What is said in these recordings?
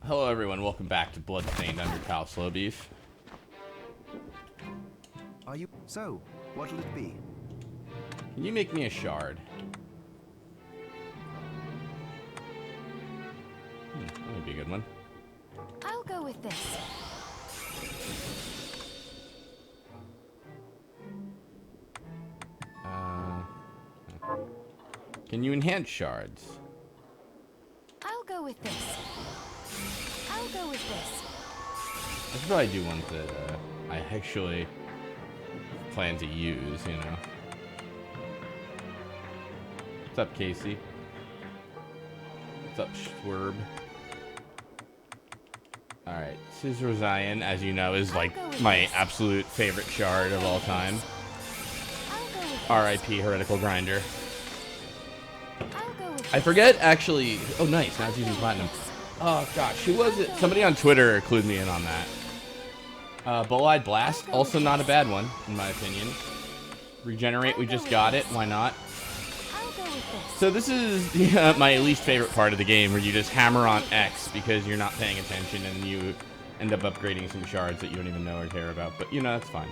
Hello everyone, welcome back to Bloodstained under Kyle Slow Beef. Are you? So, what'll it be? Can you make me a shard? That would be a good one. I'll go with this. Can you enhance shards? I'll go with this. I'll go with this. I should probably do ones that I actually plan to use, you know. What's up, Casey? What's up, Schwerb? Alright, Scissor Zion, as you know, is like my absolute favorite shard of all time. R.I.P. Heretical Grinder. I forget, actually. Oh, nice. Now it's using platinum. Oh, gosh. Who was it? Somebody on Twitter clued me in on that. Bull-Eyed Blast. Also not a bad one, in my opinion. Regenerate. We just got it. Why not? So this is my least favorite part of the game, where you just hammer on X because you're not paying attention and you end up upgrading some shards that you don't even know or care about. But, you know, that's fine.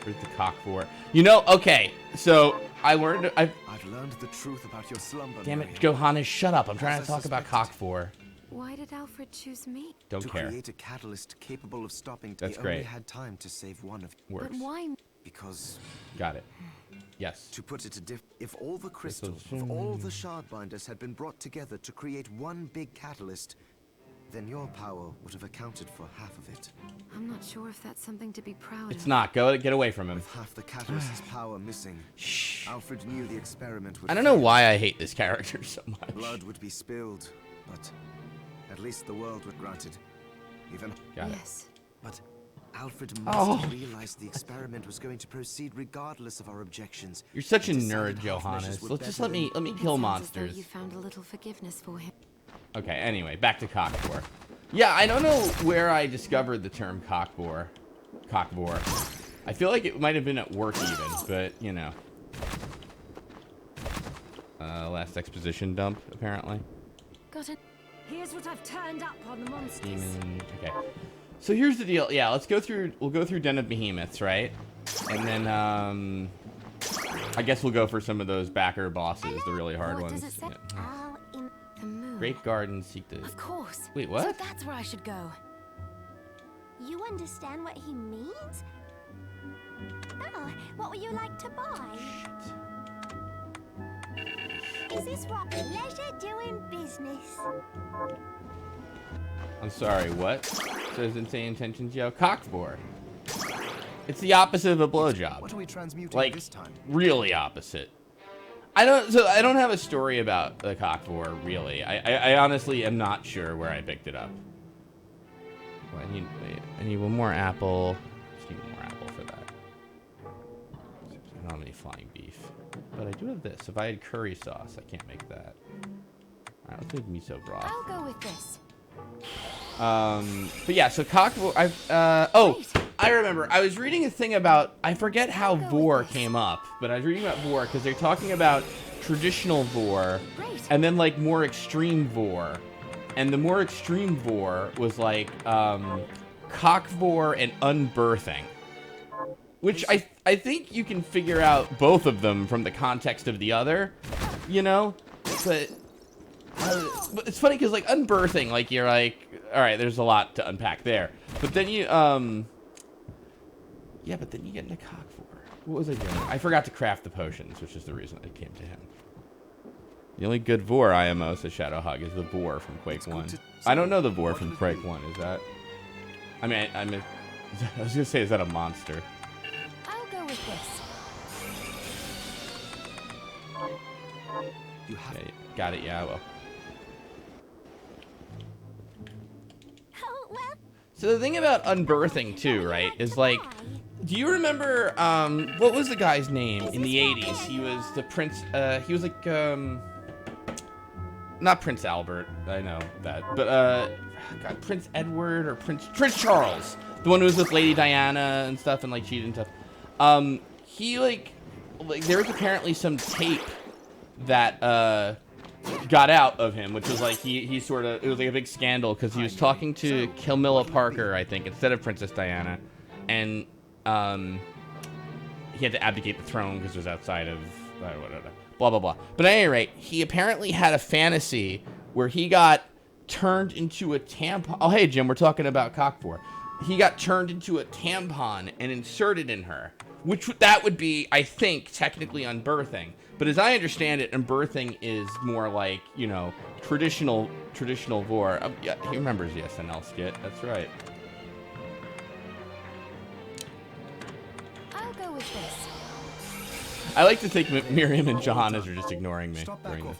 Where's the cock for? You know, okay. So I learned. I've learned the truth about your slumber. Damn it, Johannes, shut up! I'm trying to talk about cock for. Why did Alfred choose me? Don't care. To create a catalyst capable of stopping. That's he great. only had time to save one of. Works. But why? Because. Got it. Yes. To put it if all the crystals of all the shard binders had been brought together to create one big catalyst, then your power would have accounted for half of it. I'm not sure if that's something to be proud of. It's not. Get away from him. With half the catalyst's power missing, Shh. Alfred knew the experiment would I don't know fail. why I hate this character so much. Blood would be spilled, but at least the world would grant it. Even. Got it. Yes. But Alfred must have realized the experiment was going to proceed regardless of our objections. You're such a He decided nerd, half measures Johannes. were Let's just better let me It kill sounds monsters. as though you found a little forgiveness for him. Okay. Anyway, back to cockbore. Yeah, I don't know where I discovered the term cockbore. Cockbore. I feel like it might have been at work even, but you know. Last exposition dump apparently. Got it. Here's what I've turned up on the monsters. Demon. Okay. So here's the deal. Yeah, let's go through. We'll go through Den of Behemoths, right? And then I guess we'll go for some of those backer bosses, the really hard What ones. does it say? Yeah. Owl in the moon. Great Garden, seek the. Of course. Wait, what? So that's where I should go. You understand what he means? Oh, what would you like to buy? Is this what pleasure doing business? I'm sorry, what? Says insane intentions, yo. Cockbore. It's the opposite of a blowjob. What are we transmuting Like, this time? really opposite. I don't have a story about the cockbore, really. I honestly am not sure where I picked it up. Well, I need one more apple. Just need one more apple for that. I don't have any flying beef. But I do have this. If I had curry sauce, I can't make that. Alright, let's make miso broth. I'll go with this. But yeah, so cockbore, I remember. I was reading a thing about, I forget how Vor came up, but I was reading about Vor because they're talking about traditional Vor and then like more extreme Vor. And the more extreme Vor was like cock Vor and unbirthing. Which I think you can figure out both of them from the context of the other, you know? But it's funny because like unbirthing, like you're like, all right, there's a lot to unpack there. But then you, yeah, but then you get into cock Vor. What was I doing? I forgot to craft the potions, which is the reason I came to him. The only good Vor IMO, says Shadowhog, is the Vor from Quake 1. I don't know the Vor from Quake 1. Is that? I mean, I was gonna say, is that a monster? I'll go with this. You have Okay, got it. Yeah, well. Oh, well, So the thing about unbirthing too, right, is like, do you remember what was the guy's name in the 80s? He was the prince. He was like not Prince Albert. I know that, but God, Prince Edward or Prince Charles, the one who was with Lady Diana and stuff and like cheated and stuff. He like there was apparently some tape that got out of him, which was like he sort of, it was like a big scandal because he was talking to Camilla Parker, I think, instead of Princess Diana, and he had to abdicate the throne because it was outside of blah blah blah. But at any rate, he apparently had a fantasy where he got turned into a tampon. Oh hey Jim, we're talking about cockfor. He got turned into a tampon and inserted in her, which that would be, I think, technically unbirthing. But as I understand it, unbirthing is more like, you know, traditional vor. Yeah, he remembers the SNL skit. That's right. I'll go with this. I like to think Miriam and Johannes are just ignoring me during this.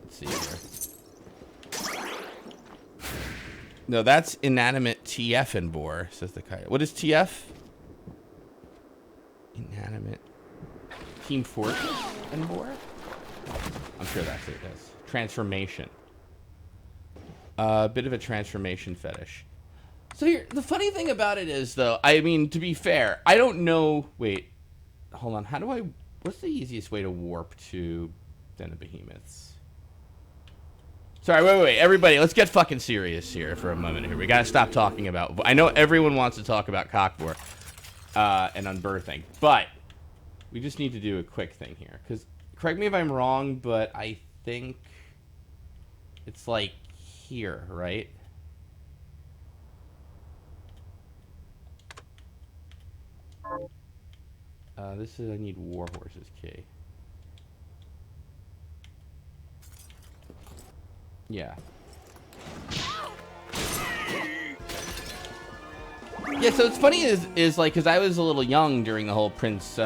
Let's see here. No, that's inanimate TF in Boar, says the guy. What is TF? Inanimate Team Fortress in Boar? I'm sure that's it. Yes. Transformation. A bit of a transformation fetish. So here, the funny thing about it is, though, I mean, to be fair, I don't know. Wait, hold on. How do I? What's the easiest way to warp to Den of Behemoths? Sorry, wait. Everybody, let's get fucking serious here for a moment here. We gotta stop talking about... I know everyone wants to talk about cockfor and unbirthing, but we just need to do a quick thing here. Because, correct me if I'm wrong, but I think it's like here, right? This is... I need Warhorse's key. Yeah. Yeah, so it's funny is like, because I was a little young during the whole Prince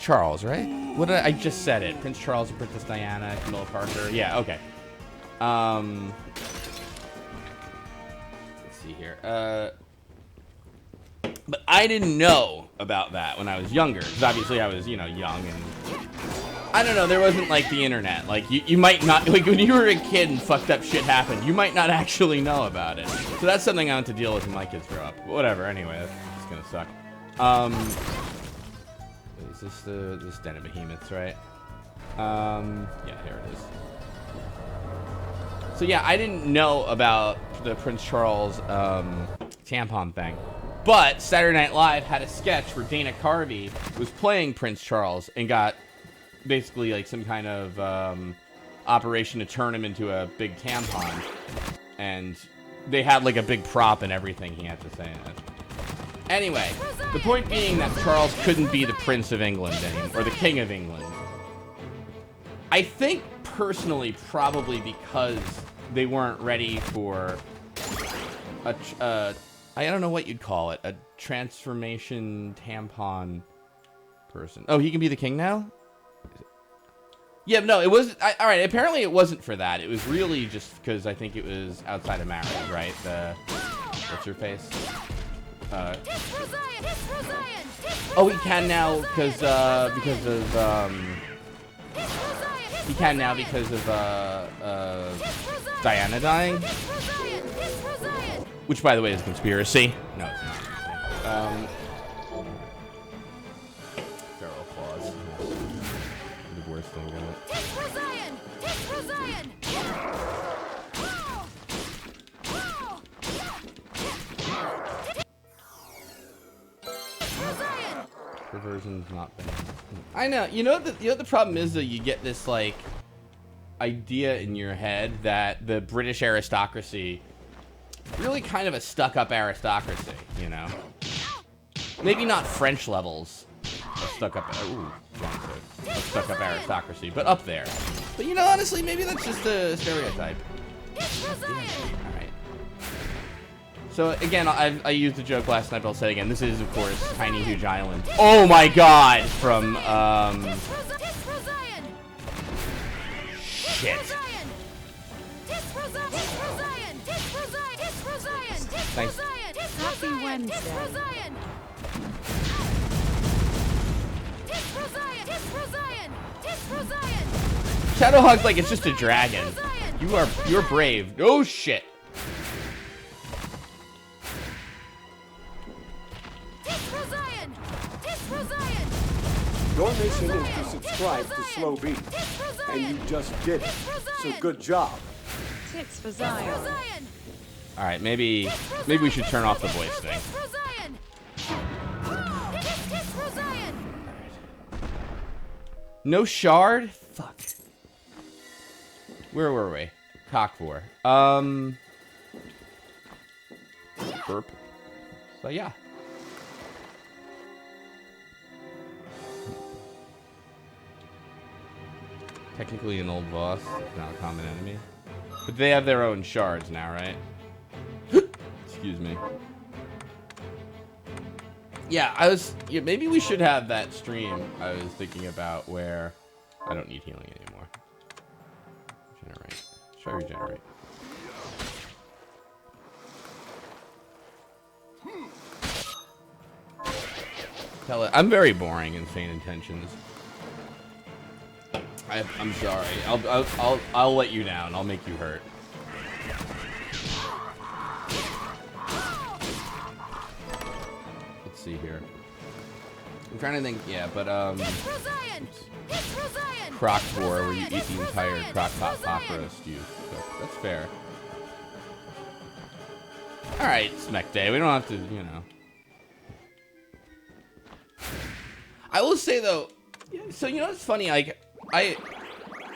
Charles, right? What did I just said it. Prince Charles and Princess Diana, Camilla Parker. Yeah, okay. Let's see here. But I didn't know about that when I was younger, because obviously I was, you know, young and... I don't know, there wasn't like the internet. Like you might not, like when you were a kid and fucked up shit happened, you might not actually know about it. So that's something I want to deal with when my kids grow up. But whatever, anyway, that's gonna suck. Is this this Den of Behemoths, right? Yeah, here it is. So yeah, I didn't know about the Prince Charles tampon thing. But Saturday Night Live had a sketch where Dana Carvey was playing Prince Charles and got basically like some kind of operation to turn him into a big tampon, and they had like a big prop and everything he had to say in it. Anyway, the point being that Charles couldn't be the Prince of England anymore, or the King of England. I think personally probably because they weren't ready for a I don't know what you'd call it, a transformation tampon person. Oh, he can be the king now? Yeah, no, it wasn't. All right, apparently it wasn't for that. It was really just because I think it was outside of marriage, right? The what's her face? Oh, he can now because of he can now because of Diana dying, which, by the way, is a conspiracy. No, it's not. Feral claws. The worst thing in it. Perversion's not bad. I know. You know the problem is that you get this like idea in your head that the British aristocracy really kind of a stuck-up aristocracy, you know. Maybe not French levels of stuck-up. Ooh, stuck-up aristocracy, but up there. But you know, honestly, maybe that's just a stereotype. All right. So again, I used the joke last night, but I'll say it again. This is, of course, Tiny Huge Island. Oh my God! From shit. Thanks. Happy Wednesday. Shadowhawk's like it's just a dragon. You're brave. Oh shit. Your mission mission is to subscribe to Slow Beat. And you just did it. So good job. Tits for Zion. All right, maybe we should turn off the voice thing. No shard? Fuck. Where were we? Cockvor. Burp. So yeah. Technically an old boss, not a common enemy. But they have their own shards now, right? Excuse me. Yeah, maybe we should have that stream I was thinking about where I don't need healing anymore. Regenerate. Try regenerate. Tell it. I'm very boring in Faint Intentions. I'm sorry. I'll let you down. I'll make you hurt. Let's see here. I'm trying to think. Yeah, but Croc War, where you eat the entire crock pot pop roast. That's fair. All right, Smek Day. We don't have to, you know. I will say though. So you know, it's funny. Like I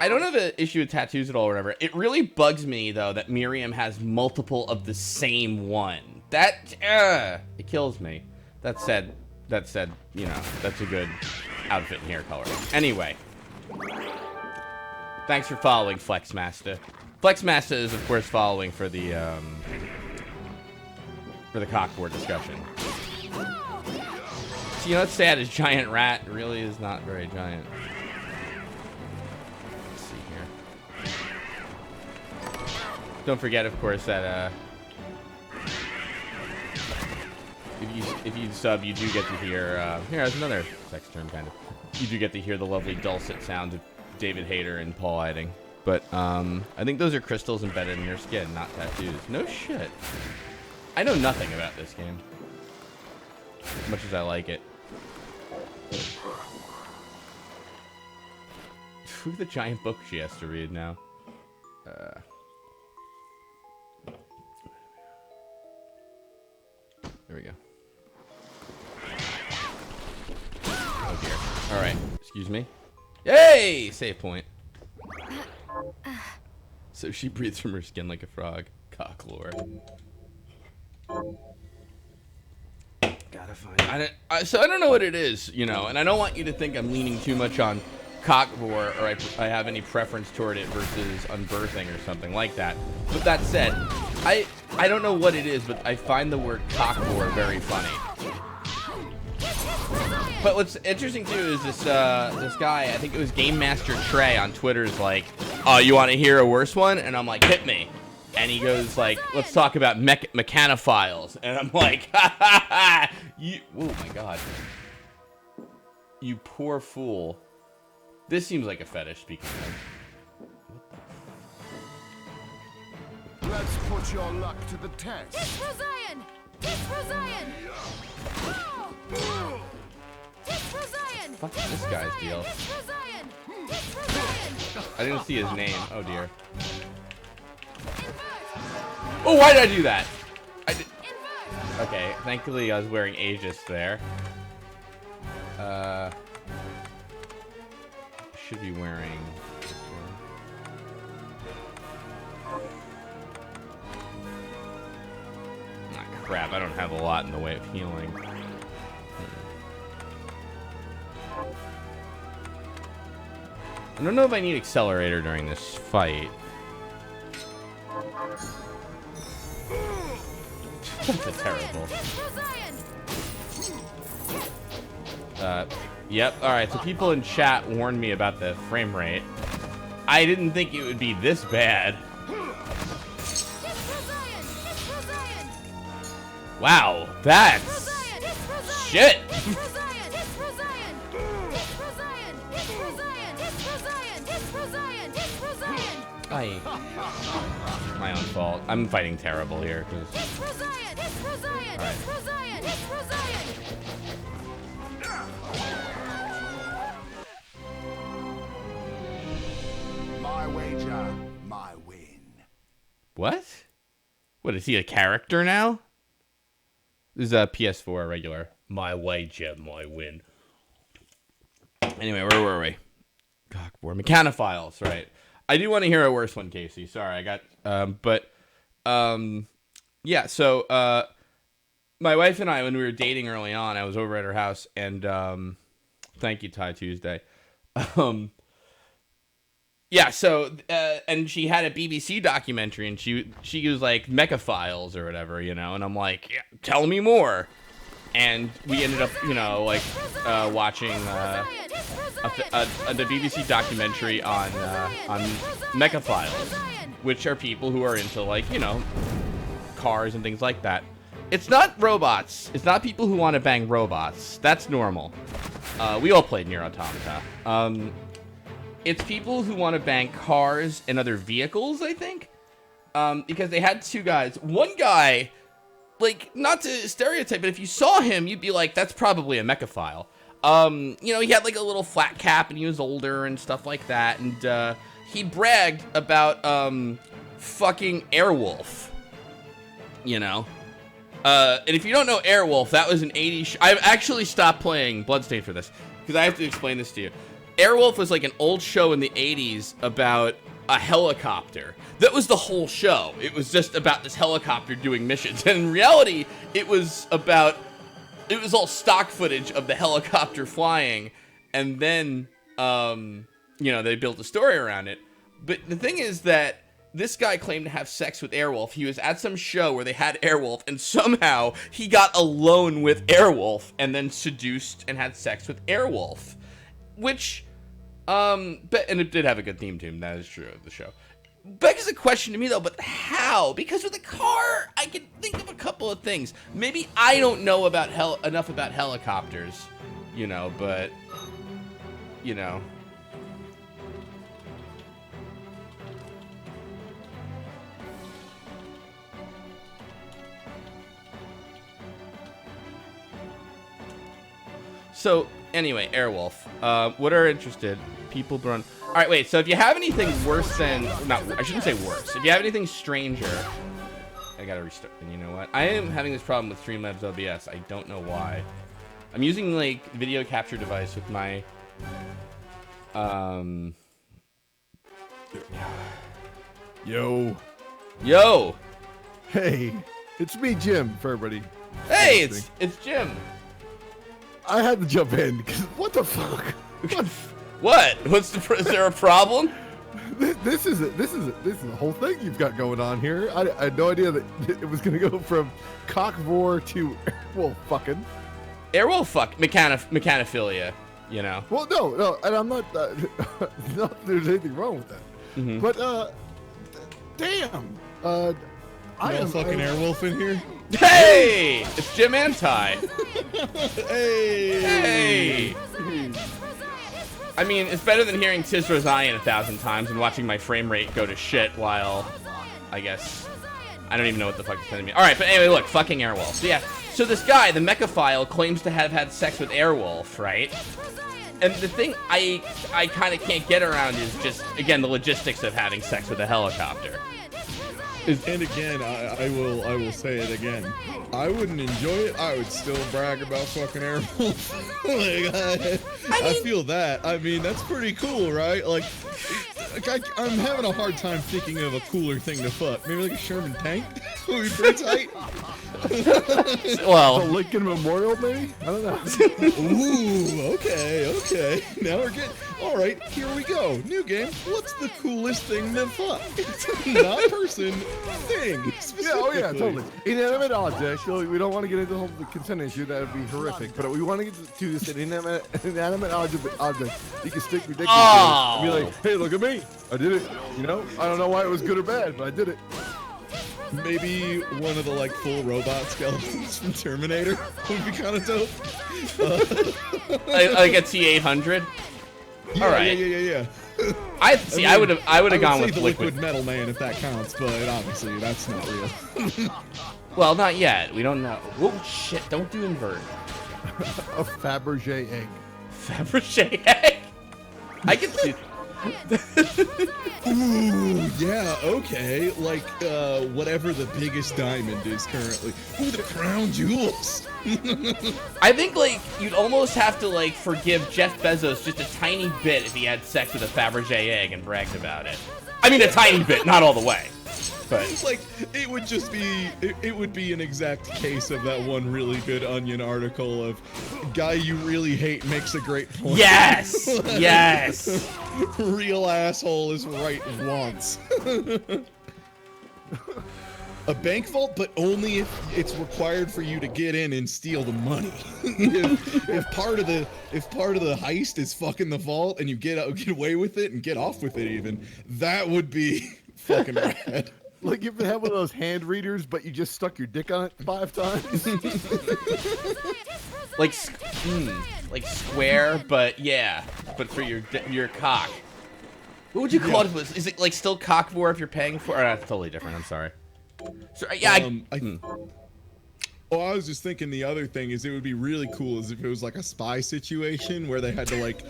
don't have an issue with tattoos at all or whatever. It really bugs me though that Miriam has multiple of the same one. That it kills me. That said, you know, that's a good outfit and hair color. Anyway, thanks for following, Flexmaster. Flexmaster is of course following for the cockboard discussion. So, you know what's sad is Giant Rat really is not very giant. Let's see here. Don't forget, of course, that if you sub, you do get to hear. Here's another sex term, kind of. You do get to hear the lovely dulcet sounds of David Hayter and Paul Eiding. But I think those are crystals embedded in your skin, not tattoos. No shit. I know nothing about this game, as much as I like it. Look at the giant book she has to read now. There we go. Oh dear. Alright, excuse me. Yay! Save point. So she breathes from her skin like a frog. Cock lore. Gotta find it. So I don't know what it is, you know, and I don't want you to think I'm leaning too much on cockvor or I have any preference toward it versus unbirthing or something like that. But that said, I don't know what it is, but I find the word cockvor very funny. But what's interesting too is this guy, I think it was Game Master Trey on Twitter's like, oh, you want to hear a worse one? And I'm like, hit me. And he goes like, let's talk about mechanophiles. And I'm like, ha ha ha! Oh my god. You poor fool. This seems like a fetish, speaking of. Let's put your luck to the test. Tis for Zion! Tis for Zion! Tis for Zion! Fuck this guy's deal. Tis for Zion! Tis for Zion! I didn't see his name. Oh dear. Oh, why did I do that? I did. Okay, thankfully I was wearing Aegis there. Should be wearing this one. Ah, crap, I don't have a lot in the way of healing. I don't know if I need Accelerator during this fight. That's terrible. Yep. Alright, so people in chat warned me about the frame rate. I didn't think it would be this bad. Wow, that's shit. My own fault. I'm fighting terrible here. What? What, is he a character now? This is a PS4 regular. My way, Jim, my win. Anyway, where were we? God, we're Mechanophiles, right. I do want to hear a worse one, Casey. Sorry, I got... yeah, so, my wife and I, when we were dating early on, I was over at her house, and, thank you, Ty Tuesday. Yeah, so, and she had a BBC documentary, and she was like, Mechaphiles or whatever, you know, and I'm like, yeah, tell me more. And we ended up, you know, like, watching the BBC documentary on Mechaphiles, which are people who are into, like, you know, cars and things like that. It's not robots. It's not people who want to bang robots. That's normal. We all played Nier Automata. It's people who want to bang cars and other vehicles, I think. Because they had two guys. One guy, like, not to stereotype, but if you saw him, you'd be like, that's probably a mechaphile. You know, he had like a little flat cap and he was older and stuff like that. And he bragged about fucking Airwolf. You know? And if you don't know Airwolf, that was an 80s... I've actually stopped playing Bloodstained for this, because I have to explain this to you. Airwolf was like an old show in the 80s about a helicopter. That was the whole show. It was just about this helicopter doing missions. And in reality, it was all stock footage of the helicopter flying. And then, you know, they built a story around it. But the thing is that this guy claimed to have sex with Airwolf. He was at some show where they had Airwolf, and somehow he got alone with Airwolf and then seduced and had sex with Airwolf. Which, and it did have a good theme tune, that is true of the show. Begs a question to me though, but how? Because with a car, I can think of a couple of things. Maybe I don't know about enough about helicopters, you know, but, you know. So, anyway, Airwolf. What are interested? People run. Alright, wait, so if you have anything worse than... I shouldn't say worse. If you have anything stranger... I gotta restart. And you know what? I am having this problem with Streamlabs OBS. I don't know why. I'm using, like, video capture device with my... Yo. Yo! Hey, it's me, Jim, for everybody. Hey, it's Jim. I had to jump in because what the fuck? What? Is there a problem? This is the whole thing you've got going on here. I had no idea that it was gonna go from cockvore to Airwolf fucking. Airwolf fuck mechanophilia, you know. Well, no, and I'm not. Not there's anything wrong with that. Mm-hmm. But damn. I am fucking Airwolf in here. Hey! It's Jim and Ty. Hey! I mean, it's better than hearing Tis Rosian 1,000 times and watching my frame rate go to shit while, I guess, I don't even know what the fuck it's telling me. Alright, but anyway, look, fucking Airwolf. So yeah, so this guy, the mechaphile, claims to have had sex with Airwolf, right? And the thing I kind of can't get around is just, again, the logistics of having sex with a helicopter. And again, I will say it again. I wouldn't enjoy it. I would still brag about fucking Airwolf. I feel that. I mean, that's pretty cool, right? Like I'm having a hard time thinking of a cooler thing to fuck. Maybe like a Sherman tank would be pretty tight. Well, the Lincoln Memorial, maybe? I don't know. Ooh, okay. Now we're getting... All right, here we go. New game. What's the coolest thing to fuck? Not person, thing. Yeah, oh yeah, totally. Inanimate object. So we don't want to get into the whole consent issue. That would be horrific. But we want to get to this inanimate object. You can stick your dick in and be like, hey, look at me. I did it. You know? I don't know why it was good or bad, but I did it. Maybe one of the like full robot skeletons from Terminator would be kind of dope. Like a T-800. Yeah, all right. Yeah. I would have gone with the liquid metal man if that counts, but obviously that's not real. Well, not yet. We don't know. Oh shit! Don't do invert. A Fabergé egg. Fabergé egg. I can see. Ooh, yeah, okay. Like, whatever the biggest diamond is currently. Ooh, the crown jewels. I think, like, you'd almost have to, like, forgive Jeff Bezos just a tiny bit if he had sex with a Fabergé egg and bragged about it. I mean, a tiny bit, not all the way. But like, it would just be, it would be an exact case of that one really good Onion article of guy you really hate makes a great point. yes, yes. Real asshole is right once. A bank vault, but only if it's required for you to get in and steal the money. if part of the heist is fucking the vault and you get away with it and get off with it, even that would be fucking rad. Like if you have one of those hand readers, but you just stuck your dick on it 5 times. like square, but yeah, but for your cock. What would you call it? Is it like still cock vor if you're paying for? Or that's totally different. I'm sorry. So yeah. Oh, I was just thinking the other thing is it would be really cool is if it was like a spy situation where they had to like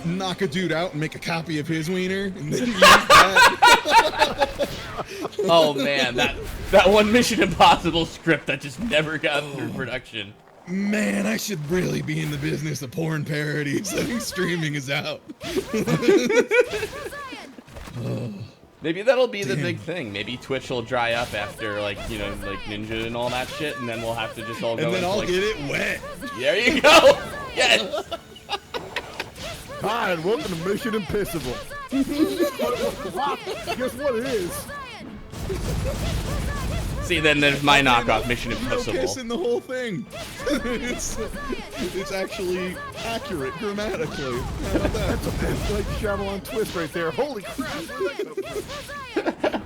knock a dude out and make a copy of his wiener and then use that. Oh man, that one Mission Impossible script that just never got through production. Man, I should really be in the business of porn parodies. I think streaming is out. Maybe that'll be the big thing. Maybe Twitch will dry up after, like, you know, like Ninja and all that shit, and then we'll have to just all go. And then I'll like, get it wet. There you go. Yes. Hi, and welcome to Mission Impossible. Guess what it is? See, then there's my knockoff Mission Impossible. Piss in the whole thing. it's actually accurate grammatically. How about that? That's like Shyamalan twist right there. Holy crap! Where'd that come from?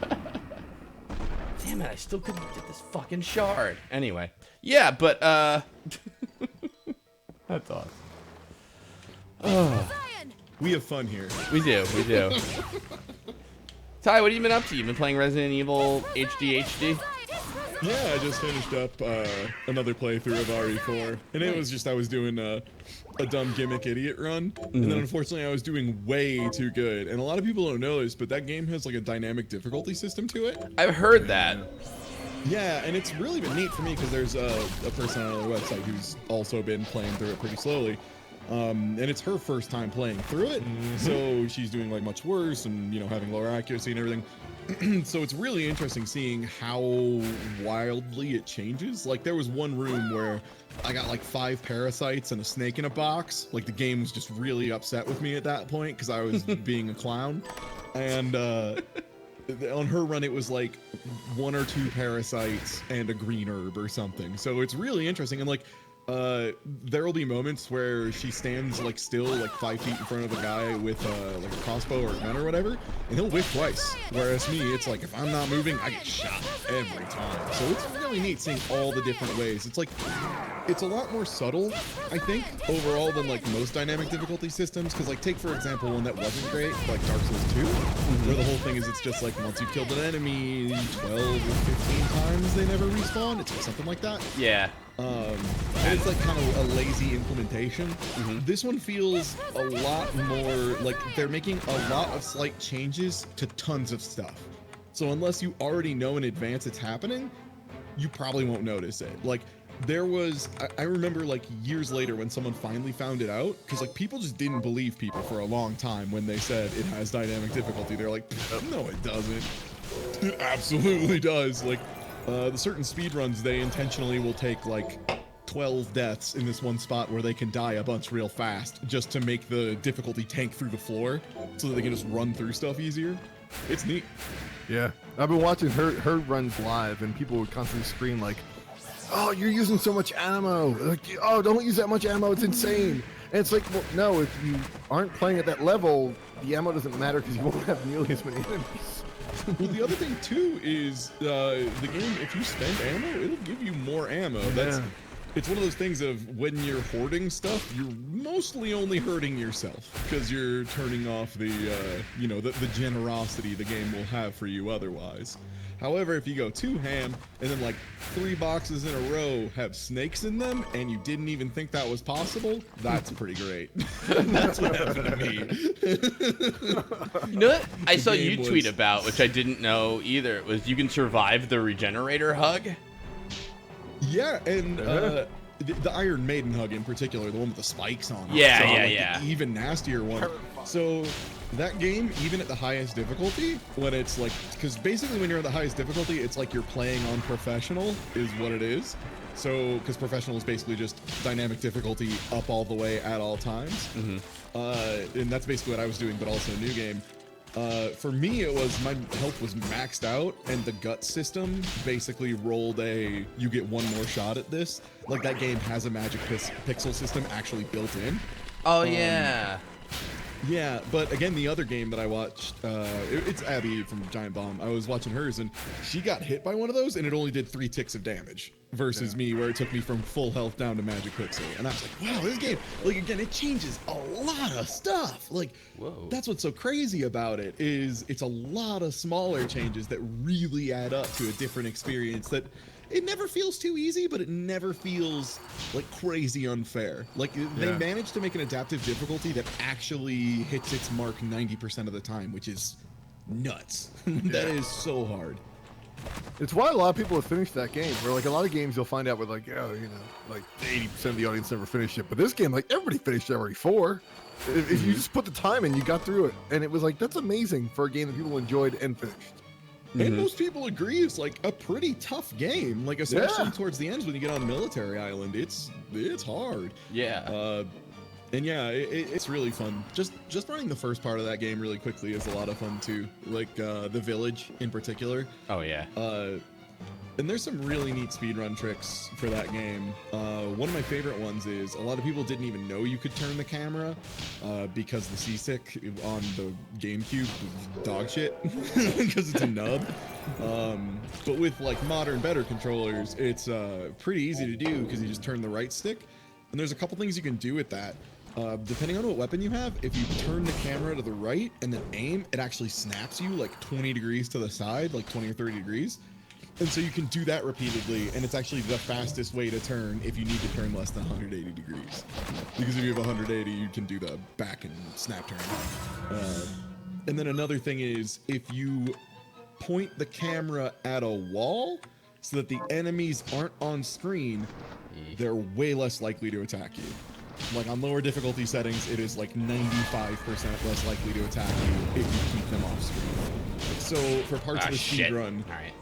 Damn it! I still couldn't get this fucking shard. Anyway, yeah, but that's awesome. We have fun here. We do. Ty, what have you been up to? You've been playing Resident Evil HD? Yeah, I just finished up another playthrough of RE4, and it was just I was doing a dumb gimmick idiot run, and then unfortunately I was doing way too good. And a lot of people don't know this, but that game has like a dynamic difficulty system to it. I've heard that. Yeah, and it's really been neat for me because there's a person on our website who's also been playing through it pretty slowly. And it's her first time playing through it, so she's doing like much worse and, you know, having lower accuracy and everything. So it's really interesting seeing how wildly it changes. Like there was one room where I got like 5 parasites and a snake in a box. Like the game was just really upset with me at that point because I was being a clown. And on her run it was like 1 or 2 parasites and a green herb or something. So it's really interesting. And like there will be moments where she stands like still like 5 feet in front of a guy with like a crossbow or a gun or whatever, and he'll whiff twice. Whereas me, it's like if I'm not moving, I get shot every time. So it's really neat seeing all the different ways. It's like it's a lot more subtle, I think, overall than like most dynamic difficulty systems. Because like take for example one that wasn't great, like Dark Souls 2, where the whole thing is it's just like once you've killed an enemy 12 or 15 times they never respawn. It's like something like that. Yeah. And it's like kind of a lazy implementation. This one feels a lot more like they're making a lot of slight changes to tons of stuff. So unless you already know in advance it's happening, you probably won't notice it. Like there was, I remember like years later when someone finally found it out, because like people just didn't believe people for a long time when they said it has dynamic difficulty. They're like, no, it doesn't. It absolutely does. Like the certain speedruns, they intentionally will take like 12 deaths in this one spot where they can die a bunch real fast just to make the difficulty tank through the floor so that they can just run through stuff easier. It's neat. Yeah, I've been watching her runs live, and people would constantly scream like, "Oh, you're using so much ammo! Like, oh, don't use that much ammo! It's insane!" And it's like, well, no, if you aren't playing at that level, the ammo doesn't matter because you won't have nearly as many enemies. Well, the other thing too is the game. If you spend ammo, it'll give you more ammo. it's one of those things of when you're hoarding stuff, you're mostly only hurting yourself because you're turning off the, you know, the generosity the game will have for you otherwise. However, if you go too ham and then like 3 boxes in a row have snakes in them and you didn't even think that was possible, that's pretty great. That's what happened to me. You know what I saw you tweet about, which I didn't know either, was you can survive the regenerator hug? Yeah, and the Iron Maiden hug in particular, the one with the spikes on it. Yeah, so, yeah, like, yeah. The even nastier one. So that game, even at the highest difficulty, when it's like, because basically when you're at the highest difficulty, it's like you're playing on professional is what it is. So, because professional is basically just dynamic difficulty up all the way at all times. And that's basically what I was doing, but also a new game. For me, it was my health was maxed out, and the gut system basically rolled a you get one more shot at this. Like that game has a magic pixel system actually built in. Oh yeah. Yeah, but again, the other game that I watched, it's Abby from Giant Bomb. I was watching hers, and she got hit by one of those, and it only did 3 ticks of damage. Versus me, where it took me from full health down to magic pixel. And I was like, wow, this game, like, again, it changes a lot of stuff. Like, whoa. That's what's so crazy about it, is it's a lot of smaller changes that really add up to a different experience that it never feels too easy, but it never feels like crazy unfair. Like they managed to make an adaptive difficulty that actually hits its mark 90% of the time, which is nuts. That is so hard. It's why a lot of people have finished that game. Where like a lot of games you'll find out with like, oh, you know, like 80% of the audience never finished it. But this game, like everybody finished it already 4. If you just put the time in, you got through it. And it was like, that's amazing for a game that people enjoyed and finished. And most people agree it's like a pretty tough game, like especially towards the ends when you get on Military Island. It's hard. Yeah. And yeah, it's really fun. Just running the first part of that game really quickly is a lot of fun too. Like the village in particular. Oh yeah. And there's some really neat speedrun tricks for that game. One of my favorite ones is a lot of people didn't even know you could turn the camera because the C-Stick on the GameCube was dog shit because it's a nub. But with like modern, better controllers, it's pretty easy to do because you just turn the right stick. And there's a couple things you can do with that. Depending on what weapon you have, if you turn the camera to the right and then aim, it actually snaps you like 20 degrees to the side, like 20 or 30 degrees. And so you can do that repeatedly, and it's actually the fastest way to turn if you need to turn less than 180 degrees. Because if you have 180, you can do the back and snap turn. And then another thing is, if you point the camera at a wall so that the enemies aren't on screen, they're way less likely to attack you. Like on lower difficulty settings, it is like 95% less likely to attack you if you keep them off screen. So for parts of the speed run... All right.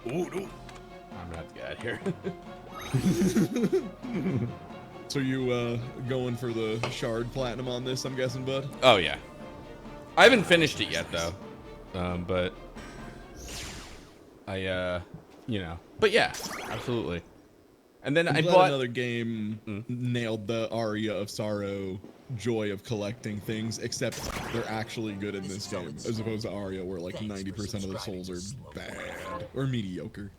Oh, no. I'm gonna have to get out of here. So you going for the shard platinum on this, I'm guessing, bud? Oh yeah. I haven't finished it yet though. But I you know. But yeah, absolutely. And then I bought another game nailed the Aria of Sorrow joy of collecting things, except they're actually good in this game, as opposed to Aria, where like 90% of the souls are bad or mediocre.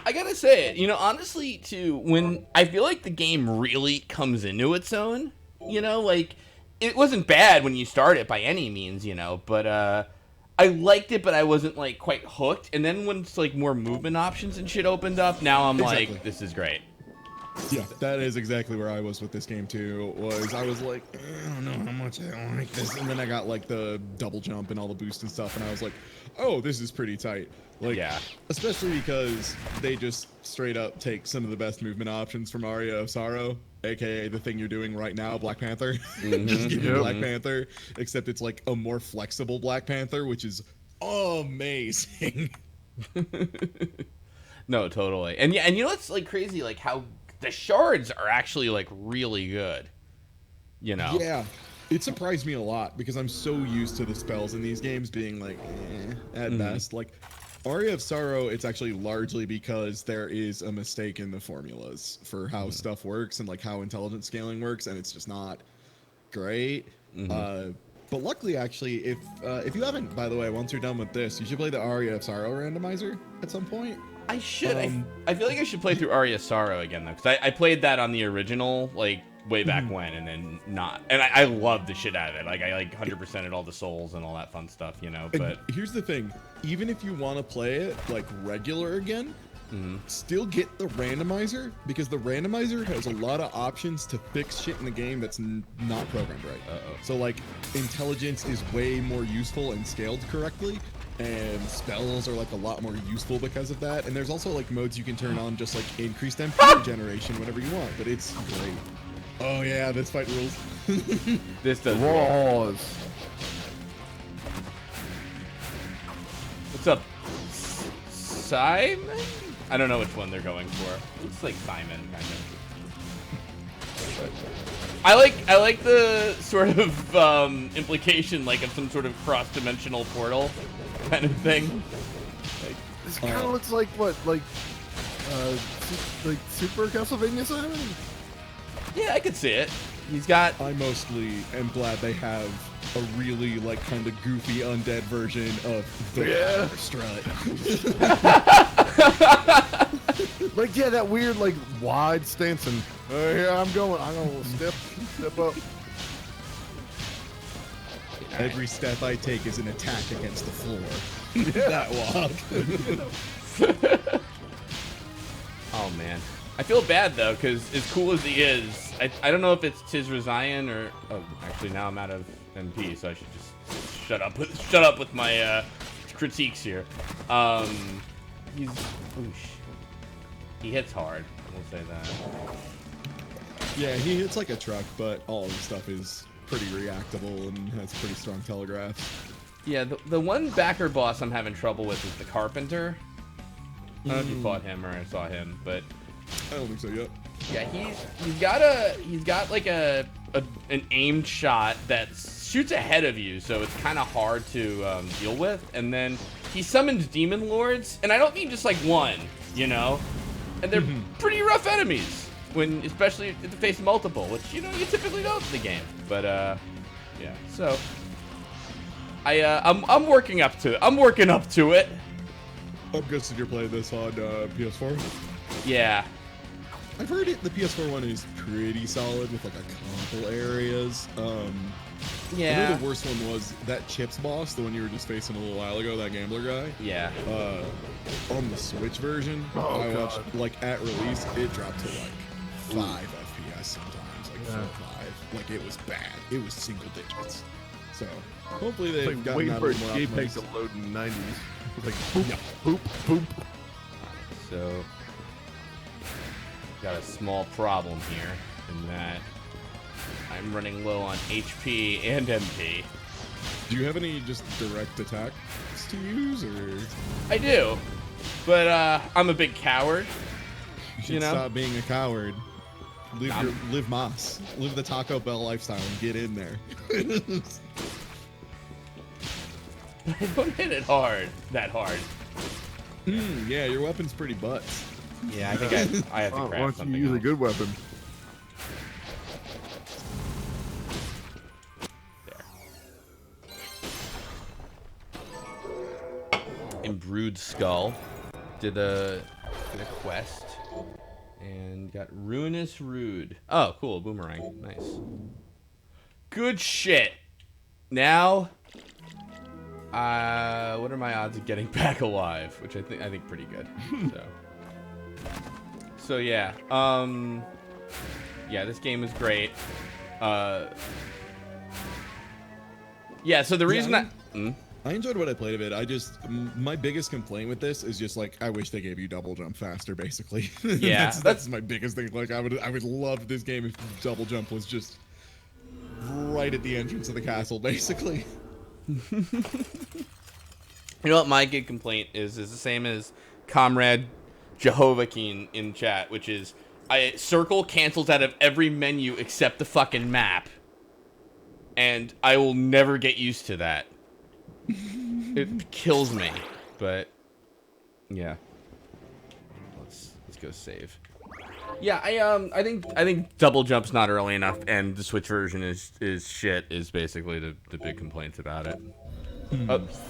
I gotta say it, you know, honestly, too, when I feel like the game really comes into its own, you know, like, it wasn't bad when you start it by any means, you know, but, I liked it, but I wasn't, like, quite hooked, and then when it's, like, more movement options and shit opened up, now I'm like, this is great. Yeah, that is exactly where I was with this game too. I was like, I don't know how much I like this, and then I got like the double jump and all the boost and stuff, and I was like, oh, this is pretty tight. Like, yeah, especially because they just straight up take some of the best movement options from Aria of Sorrow, aka the thing you're doing right now, Black Panther. Just give you Black Panther, except it's like a more flexible Black Panther, which is amazing. No, totally. And yeah, and you know what's like crazy, like how the shards are actually like really good, you know? Yeah, it surprised me a lot because I'm so used to the spells in these games being like at best. Like Aria of Sorrow, it's actually largely because there is a mistake in the formulas for how stuff works and like how intelligence scaling works, and it's just not great. But luckily, actually, if you haven't, by the way, once you're done with this, you should play the Aria of Sorrow randomizer at some point. I should. I feel like I should play through Aria Sorrow again though, because I played that on the original like way back when, and then not. And I love the shit out of it. Like I like 100%ed all the souls and all that fun stuff, you know. But and here's the thing: even if you want to play it like regular again, still get the randomizer, because the randomizer has a lot of options to fix shit in the game that's not programmed right. So like intelligence is way more useful and scaled correctly. And spells are like a lot more useful because of that. And there's also like modes you can turn on, just like increased MP generation whenever you want. But it's great. Oh yeah, this fight rules. This does. Laws. What's up, Simon? I don't know which one they're going for. Looks like Simon, kind of. I like the sort of implication, like of some sort of cross-dimensional portal kind of thing. Like, This kind of looks like what, like Super Castlevania Simon? yeah, I could see it. He's got. I mostly am glad they have a really like kind of goofy undead version of the strut. Like, yeah, that weird, like, wide stance, and here I'm going step up. Every step I take is an attack against the floor. That walk. Oh man, I feel bad though, because as cool as he is, I don't know if it's Tiz Resian or. Oh, actually now I'm out of MP, so I should just shut up with my critiques here. He's. Oosh. He hits hard, we'll say that. Yeah, he hits like a truck, but all of his stuff is pretty reactable and has pretty strong telegraphs. Yeah, the one backer boss I'm having trouble with is the Carpenter. I don't know if you fought him or I saw him, but I don't think so yet. yeah, he's got like an aimed shot that shoots ahead of you, so it's kind of hard to deal with. And then he summons demon lords, and I don't mean just like one, you know. And they're pretty rough enemies, when especially if they face multiple, which you typically don't in the game. But yeah. So I'm working up to it. I'm guessing you're playing this on PS4. Yeah. I've heard the PS4 one is pretty solid with like a couple areas. Yeah. I know the worst one was that Chips boss, the one you were just facing a little while ago, that gambler guy. Yeah. On the Switch version, I watched, like, at release, it dropped to, like, 5 FPS sometimes, like, 4 or 5. Like, it was bad. It was single digits. So, hopefully they've Like, gotten waiting that for a a little more JPEG optimized. to load in the 90s. It's like, poop, poop, poop. So got a small problem here in that I'm running low on HP and MP. Do you have any just direct attacks to use, or? I do, but I'm a big coward. You should stop being a coward. Live Moss. Live the Taco Bell lifestyle and get in there. I don't hit it that hard. Yeah, your weapon's pretty butts. Yeah, I think I have to Why craft don't something you use a else. good weapon? Imbrued Skull. Did a quest and got Ruinous Rude. Oh, cool, boomerang. Nice. Good shit. Now, what are my odds of getting back alive? Which I think pretty good. So yeah. Yeah, this game is great. Yeah. So the reason I enjoyed what I played of it. My biggest complaint with this is just like, I wish they gave you double jump faster, basically. Yeah, that's my biggest thing. Like, I would love this game if double jump was just right at the entrance of the castle, basically. You know what my big complaint is the same as Comrade Jehovah Keen in chat, which is circle cancels out of every menu except the fucking map. And I will never get used to that. It kills me. But yeah. Let's go save. Yeah, I think double jump's not early enough, and the Switch version is shit. Is basically the big complaints about it.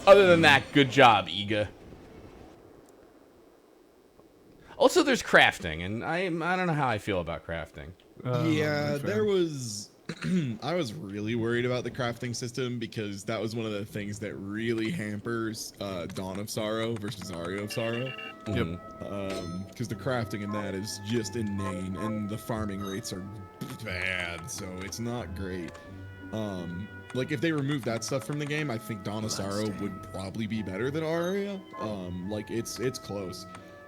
Other than that, good job, Iga. Also, there's crafting, and I don't know how I feel about crafting. Yeah, there was. I was really worried about the crafting system because that was one of the things that really hampers Dawn of Sorrow versus Aria of Sorrow. Yep. Because the crafting in that is just inane, and the farming rates are bad, so it's not great. Like if they removed that stuff from the game, I think Dawn of Sorrow would probably be better than Aria. Like it's close.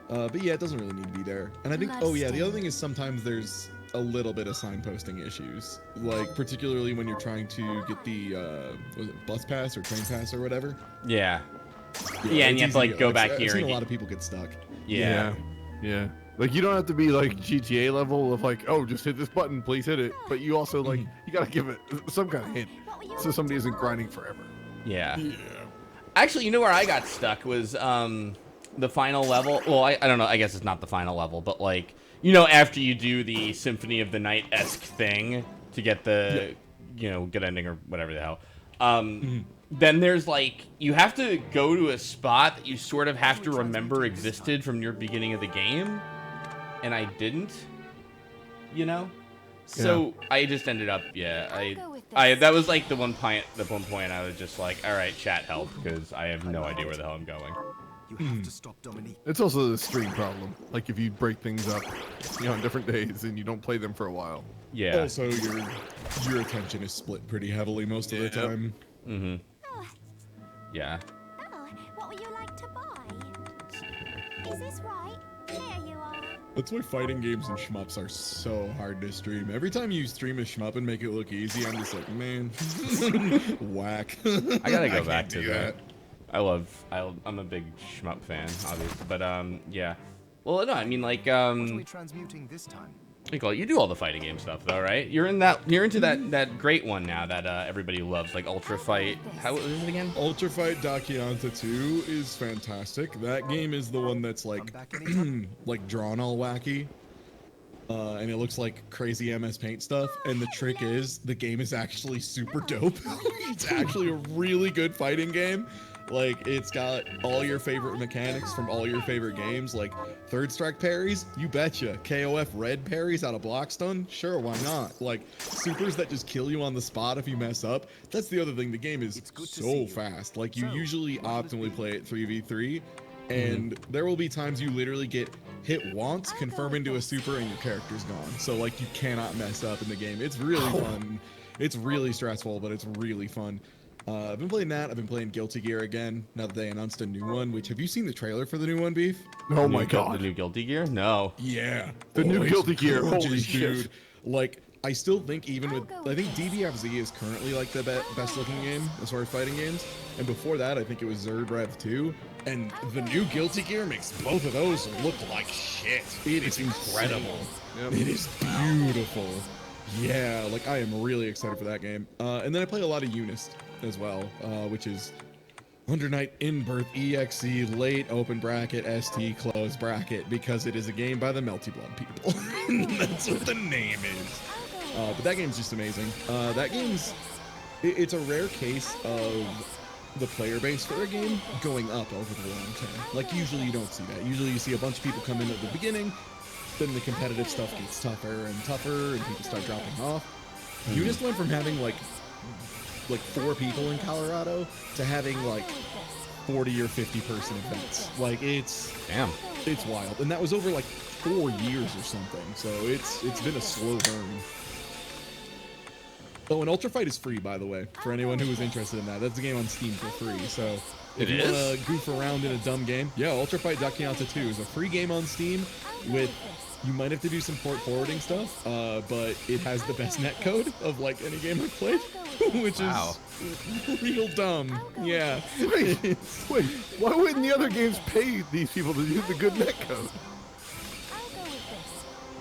But yeah, it doesn't really need to be there. And I think, oh yeah, the other thing is sometimes there's a little bit of signposting issues, like particularly when you're trying to get the was it bus pass or train pass or whatever. Yeah, and you have to like go back I've here. seen a lot of people get stuck. Yeah. Like you don't have to be like GTA level of like, oh, just hit this button, please hit it. But you also like you gotta give it some kind of hint so somebody isn't grinding forever. Yeah. Actually, you know where I got stuck was the final level. Well, I don't know. I guess it's not the final level, but like, you know, after you do the Symphony of the Night-esque thing to get the, you know, good ending or whatever the hell, then there's like, you have to go to a spot that you sort of have to remember existed from your beginning of the game, and I didn't, you know? So I just ended up, that was like the one point I was just like, all right, chat, help, because I have no idea where the hell I'm going. You have to stop, Dominique. It's also the stream problem. Like if you break things up, you know, on different days and you don't play them for a while. Yeah. Also, your attention is split pretty heavily most of the time. Yeah. Oh, what would you like to buy? Is this right? Here you are. That's why fighting games and shmups are so hard to stream. Every time you stream a shmup and make it look easy, I'm just like, man, whack. I gotta go back to that. I'm a big shmup fan, obviously, but yeah. Well, no, I mean like What are we transmuting this time? you do all the fighting game stuff though, right? You're into that great one now that everybody loves, like Ultra Fight. How is it again? Ultra Fight Dakianta 2 is fantastic. That game is the one that's like like drawn all wacky. And it looks like crazy MS Paint stuff. And the trick is the game is actually super dope. It's actually a really good fighting game. Like, it's got all your favorite mechanics from all your favorite games, like third strike parries, you betcha. KOF red parries out of block stun, sure, why not? Like, supers that just kill you on the spot if you mess up. That's the other thing, the game is so fast. Like, you usually optimally play it 3v3, and there will be times you literally get hit once, confirm into a super, and your character's gone. So, like, you cannot mess up in the game. It's really fun. It's really stressful, but it's really fun. I've been playing that. I've been playing Guilty Gear again, now that they announced a new one, which, have you seen the trailer for the new one, Beef? Oh my god. The new Guilty Gear? No. Yeah. The new it's Guilty Gear, gorgeous, holy shit. dude. Like, I still think even with, I think DBFZ is currently like the best looking game as far as fighting games. And before that, I think it was Zerd Rev 2. And the new Guilty Gear makes both of those look like shit. It is incredible. Yep. It is beautiful. Yeah, like I am really excited for that game. And then I play a lot of Unist as well, which is Under Night In Birth EXE late open bracket ST close bracket, because it is a game by the Melty Blood people. That's what the name is. But that game's just amazing. That game's it's a rare case of the player base for a game going up over the long term. Like usually you don't see that. Usually you see a bunch of people come in at the beginning, then the competitive stuff gets tougher and tougher and people start dropping off. Unist went from having like 4 people in Colorado to having like 40 or 50 person events. Like it's wild. And that was over like 4 years or something. So it's been a slow burn. Oh, and Ultra Fight is free, by the way, for anyone who is interested in that. That's a game on Steam for free. So if you want to goof around in a dumb game, yeah, Ultra Fight Dakianta 2 is a free game on Steam with, you might have to do some port forwarding stuff, but it has the best netcode of like any game I've played, which is real dumb. Yeah. Wait, why wouldn't the other games pay these people to use the good netcode?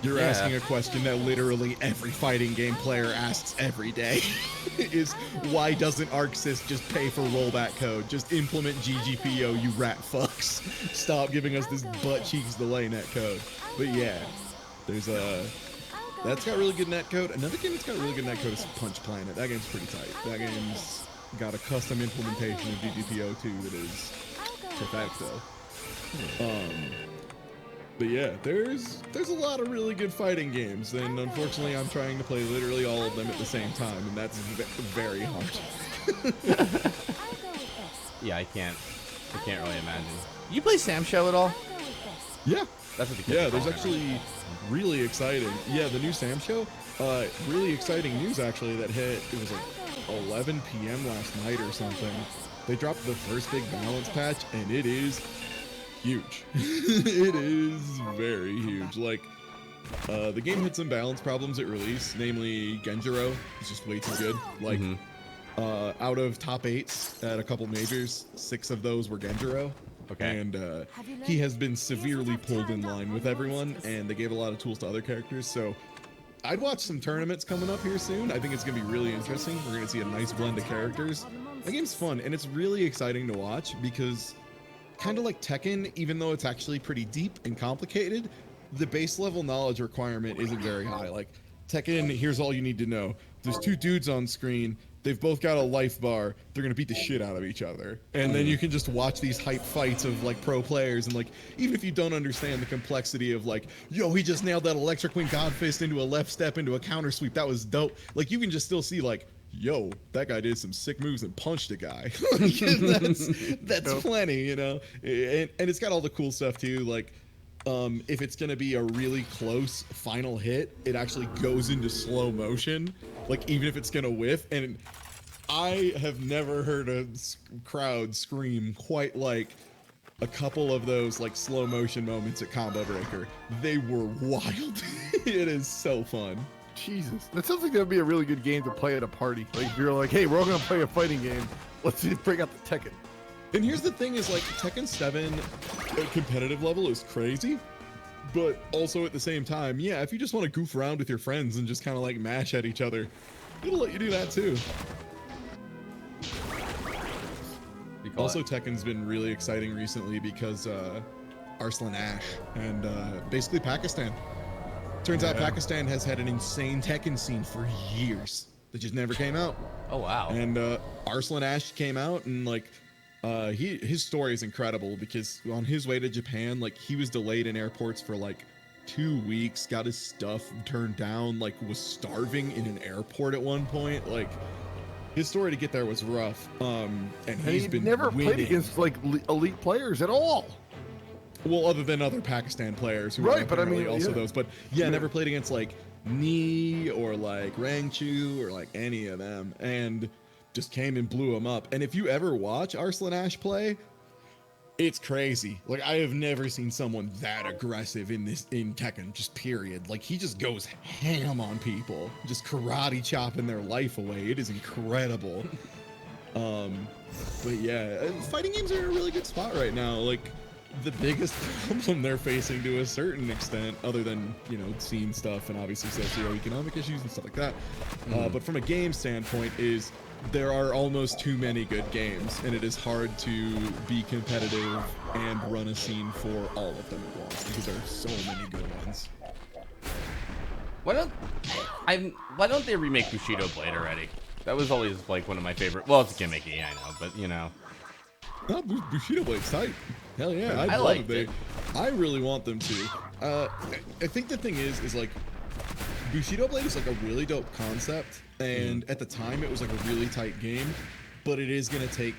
You're asking a question that literally every fighting game player asks every day. Is why doesn't ArcSys just pay for rollback code? Just implement GGPO, you rat fucks. Stop giving us this butt cheeks delay net code. But yeah, There's a that's got really good netcode. Another game that's got really good netcode is Punch Planet. That game's pretty tight. That game's got a custom implementation of DDPO2 that is perfecto. But yeah, there's a lot of really good fighting games, and unfortunately I'm trying to play literally all of them at the same time, and that's very hard. Yeah, I can't really imagine. You play Sam Show at all? Yeah. That's what the kids Yeah, are there's calling it, actually really exciting. Yeah, the new Sam Show. Really exciting news actually that hit. It was like 11 p.m. last night or something. They dropped the first big balance patch, and it is huge. It is very huge. Like, the game had some balance problems at release, namely Genjiro is just way too good. Like, out of top 8s at a couple majors, 6 of those were Genjiro. Okay. And he has been severely pulled in line with everyone, and they gave a lot of tools to other characters. So I'd watch some tournaments coming up here soon. I think it's going to be really interesting. We're going to see a nice blend of characters. The game's fun, and it's really exciting to watch because kind of like Tekken, even though it's actually pretty deep and complicated, the base level knowledge requirement isn't very high. Like Tekken, here's all you need to know. There's 2 dudes on screen. They've both got a life bar. They're gonna beat the shit out of each other. And then you can just watch these hype fights of like pro players, and like, even if you don't understand the complexity of like, yo, he just nailed that electric wing god fist into a left step into a counter sweep, that was dope. Like, you can just still see like, yo, that guy did some sick moves and punched a guy. Like, that's plenty, you know? And it's got all the cool stuff too, like, if it's gonna be a really close final hit, it actually goes into slow motion, like even if it's gonna whiff. And I have never heard a crowd scream quite like a couple of those like slow motion moments at Combo Breaker. They were wild. It is so fun. Jesus, that sounds like that would be a really good game to play at a party. Like if you're like, hey, we're all gonna play a fighting game. Let's bring out the Tekken. And here's the thing is like Tekken 7 at competitive level is crazy, but also at the same time, yeah, if you just want to goof around with your friends and just kind of like mash at each other, it'll let you do that too. Also, Tekken's been really exciting recently because Arslan Ash and basically Pakistan. Turns out Pakistan has had an insane Tekken scene for years that just never came out. Oh wow. And Arslan Ash came out, and like his story is incredible because on his way to Japan, like he was delayed in airports for like 2 weeks, got his stuff turned down, like was starving in an airport at one point. Like his story to get there was rough. And he's been never winning. played against like elite players at all. Well, other than other Pakistan players who right, are but I mean, also those. But yeah, never played against like Ni or like Rangchu or like any of them, and just came and blew him up. And if you ever watch Arslan Ash play, it's crazy. Like I have never seen someone that aggressive in Tekken, just period. Like he just goes ham on people, just karate chopping their life away. It is incredible. But yeah, fighting games are in a really good spot right now. Like the biggest problem they're facing to a certain extent, other than, you know, scene stuff and obviously socioeconomic issues and stuff like that. But from a game standpoint is there are almost too many good games, and it is hard to be competitive and run a scene for all of them at once because there are so many good ones. Why don't they remake Bushido Blade already? That was always like one of my favorite. Well, it's gimmicky, I know, but you know. Oh, Bushido Blade's tight. Hell yeah, I liked it. I really want them to. I think the thing is like Bushido Blade is like a really dope concept, and at the time it was like a really tight game, but it is gonna take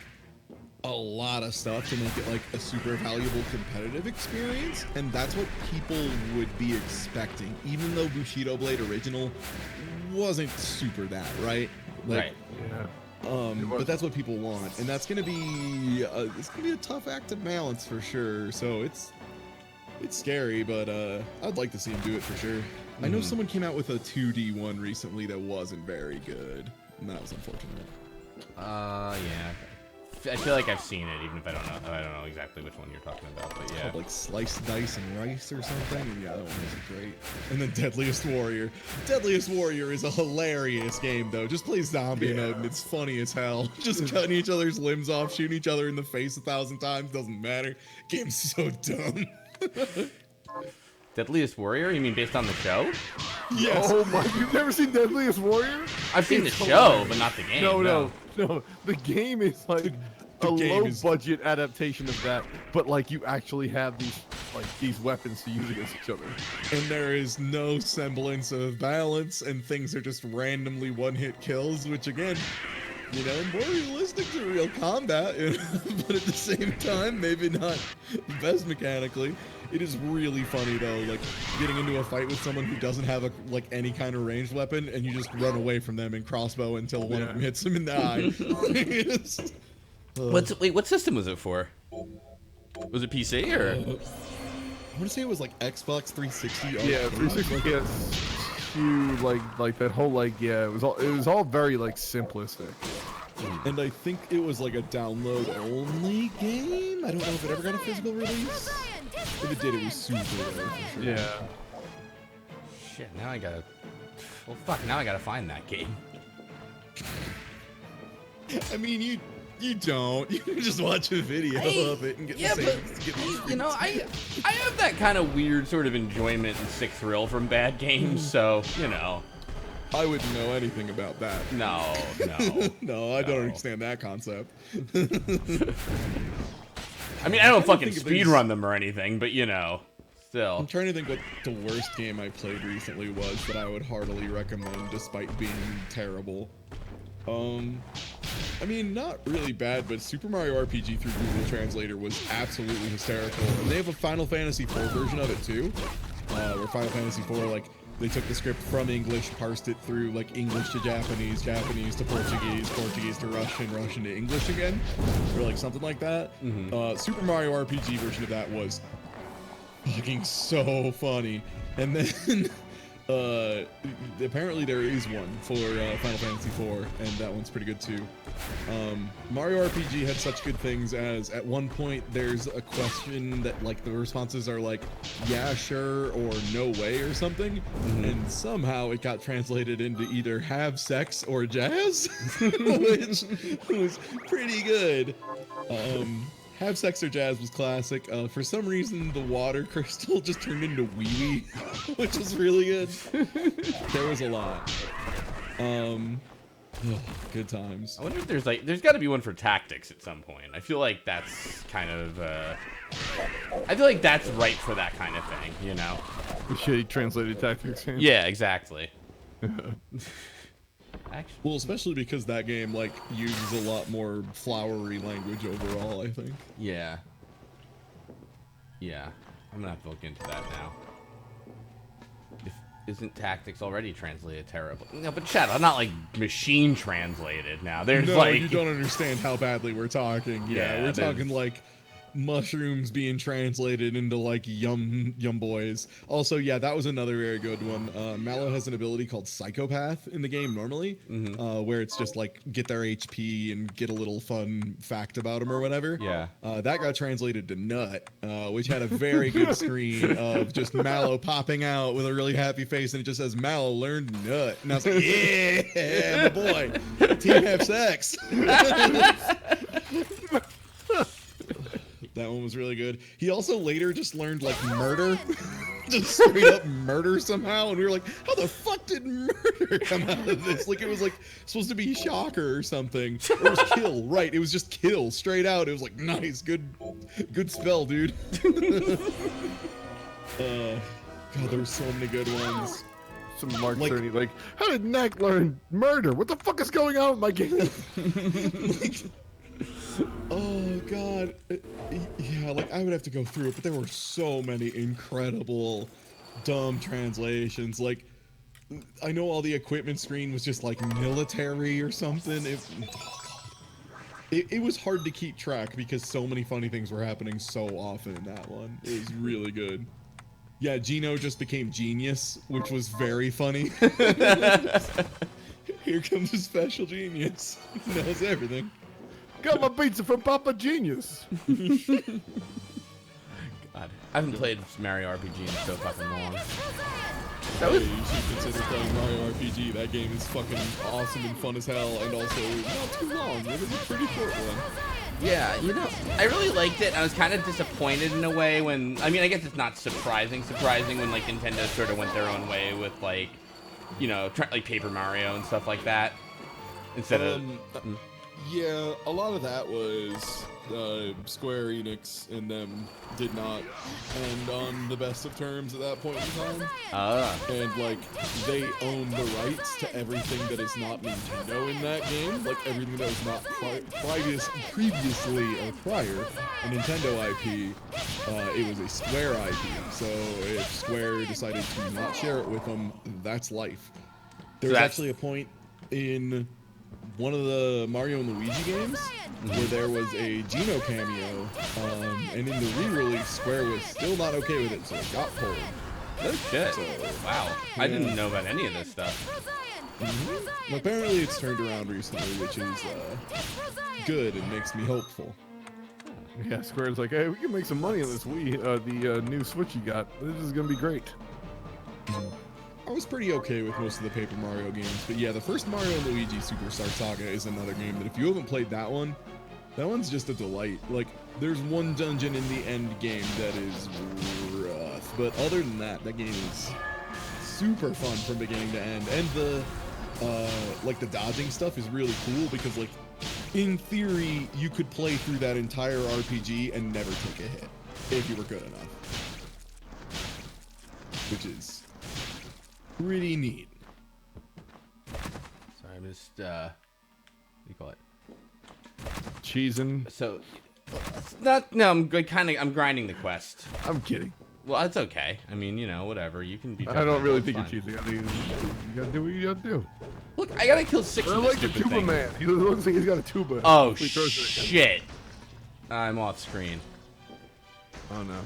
a lot of stuff to make it like a super valuable competitive experience, and that's what people would be expecting, even though Bushido Blade original wasn't super that, right? Like, right. Yeah. But that's what people want, and that's gonna be a tough act to balance for sure. So it's scary, but I'd like to see him do it for sure. I know someone came out with a 2D one recently that wasn't very good, and that was unfortunate. Yeah. I feel like I've seen it, even if I don't know exactly which one you're talking about, but yeah. Called like Sliced Dice and Rice or something. And yeah, that one wasn't great. And then Deadliest Warrior. Deadliest Warrior is a hilarious game though. Just play zombie mode and it's funny as hell. Just cutting each other's limbs off, shooting each other in the face 1,000 times, doesn't matter. Game's so dumb. Deadliest Warrior? You mean based on the show? Yes. Oh my! You've never seen Deadliest Warrior? I've seen the It's show, hilarious. but not the game. No. The game is like a game is- low-budget adaptation of that, but like you actually have these weapons to use against each other. And there is no semblance of balance, and things are just randomly one-hit kills, which again, you know, more realistic to real combat, you know, but at the same time, maybe not best mechanically. It is really funny though, like getting into a fight with someone who doesn't have any kind of ranged weapon, and you just run away from them and crossbow until one of them hits them in the eye. Wait, what system was it for? Was it PC or? I want to say it was like Xbox 360. Yeah, 360. Like that whole it was all very like simplistic. And I think it was like a download only game. I don't know if it ever got a physical release. If it did, it was super rare for sure. Yeah. Shit, now I gotta. Well, fuck, now I gotta find that game. I mean, you don't. You can just watch a video of it and get the same. You know, I have that kind of weird sort of enjoyment and sick thrill from bad games, so, you know. I wouldn't know anything about that. No. No, I don't understand that concept. I mean, I don't fucking think of these- speedrun them or anything, but, you know, still. I'm trying to think what the worst game I played recently was that I would heartily recommend despite being terrible. I mean, not really bad, but Super Mario RPG through Google Translator was absolutely hysterical. And they have a Final Fantasy IV version of it too, where Final Fantasy IV, like, they took the script from English, parsed it through, like, English to Japanese, Japanese to Portuguese, Portuguese to Russian, Russian to English again, or like something like that. Super Mario RPG version of that was fucking so funny. And then apparently there is one for Final Fantasy IV, and that one's pretty good too. Mario RPG had such good things as at one point there's a question that like the responses are like yeah, sure, or no way or something, and somehow it got translated into either have sex or jazz, which was pretty good. Have sex or jazz was classic. For some reason, the water crystal just turned into wee wee, which was really good. There was a lot. Good times. I wonder if there's got to be one for tactics at some point. I feel like that's kind of, I feel like that's right for that kind of thing, you know? The shitty translated tactics. Yeah, exactly. Actually, Well, especially because that game like uses a lot more flowery language overall, I think. yeah. Yeah. I'm gonna have to look into that now. Isn't tactics already translated terribly? No, but Chad, I'm not like machine translated now. There's No, like you don't understand how badly we're talking. Yeah, Yeah, we're there's- talking like mushrooms being translated into like yum boys. Also, yeah, that was another very good one. Mallow has an ability called Psychopath in the game normally, where it's just like get their HP and get a little fun fact about them or whatever. Yeah. That got translated to Nut, which had a very good screen of just Mallow popping out with a really happy face, and it just says Mallow learned Nut, and I was like, yeah, my boy, team have sex. That one was really good. He also later just learned like murder, just straight up murder somehow, and we were like, how the fuck did murder come out of this? Like it was like supposed to be shocker or something. Or it was kill, right? It was just kill straight out. It was like nice, good spell, dude. God, there were so many good ones. Some Mark Like- Cerny, like, how did Neck learn murder? What the fuck is going on with my game? Oh god, yeah, like I would have to go through it, but there were so many incredible dumb translations. Like I know all the equipment screen was just like military or something. It was hard to keep track because so many funny things were happening so often in that one. It was really good. Yeah, Gino just became genius, which was very funny. Here comes a special genius. Knows everything. Got my pizza from Papa Genius. God, I haven't played Mario RPG in so fucking long. That was... You should consider playing Mario RPG. That game is fucking awesome and fun as hell, and also not too long. It was a pretty short one. Yeah, you know, I really liked it. I was kind of disappointed in a way when, I mean, I guess it's not surprising when like Nintendo sort of went their own way with like, you know, like Paper Mario and stuff like that. Instead of... Yeah, a lot of that was Square Enix and them did not end on the best of terms at that point in time. And, like, they own the rights to everything that is not Nintendo in that game. Like, everything that was not previously or prior a Nintendo IP, it was a Square IP. So if Square decided to not share it with them, that's life. There's actually a point in one of the Mario and Luigi games where there was a Geno cameo, and in the re-release, Square was still not okay with it, so it got pulled. No shit. So, wow. Yeah. I didn't know about any of this stuff. Apparently it's turned around recently, which is good and makes me hopeful. Yeah, Square's like, hey, we can make some money on this Wii, the new Switch you got. This is gonna be great. I was pretty okay with most of the Paper Mario games, but yeah, the first Mario and Luigi Superstar Saga is another game that if you haven't played that one's just a delight. Like, there's one dungeon in the end game that is rough, but other than that, that game is super fun from beginning to end. And the, like, the dodging stuff is really cool because, like, in theory, you could play through that entire RPG and never take a hit if you were good enough. Which is pretty neat. Sorry, I'm just, what do you call it? Cheesing. So, it's not, no, I'm grinding the quest. I'm kidding. Well, that's okay. I mean, you know, whatever. You can be. I don't really think you're cheesing. I think you gotta do what you gotta do. Look, I gotta kill 6 I of this like the stupid tuba thing. man. He looks like he's got a tuba. Oh, He throws it. shit. I'm off screen. Oh, no.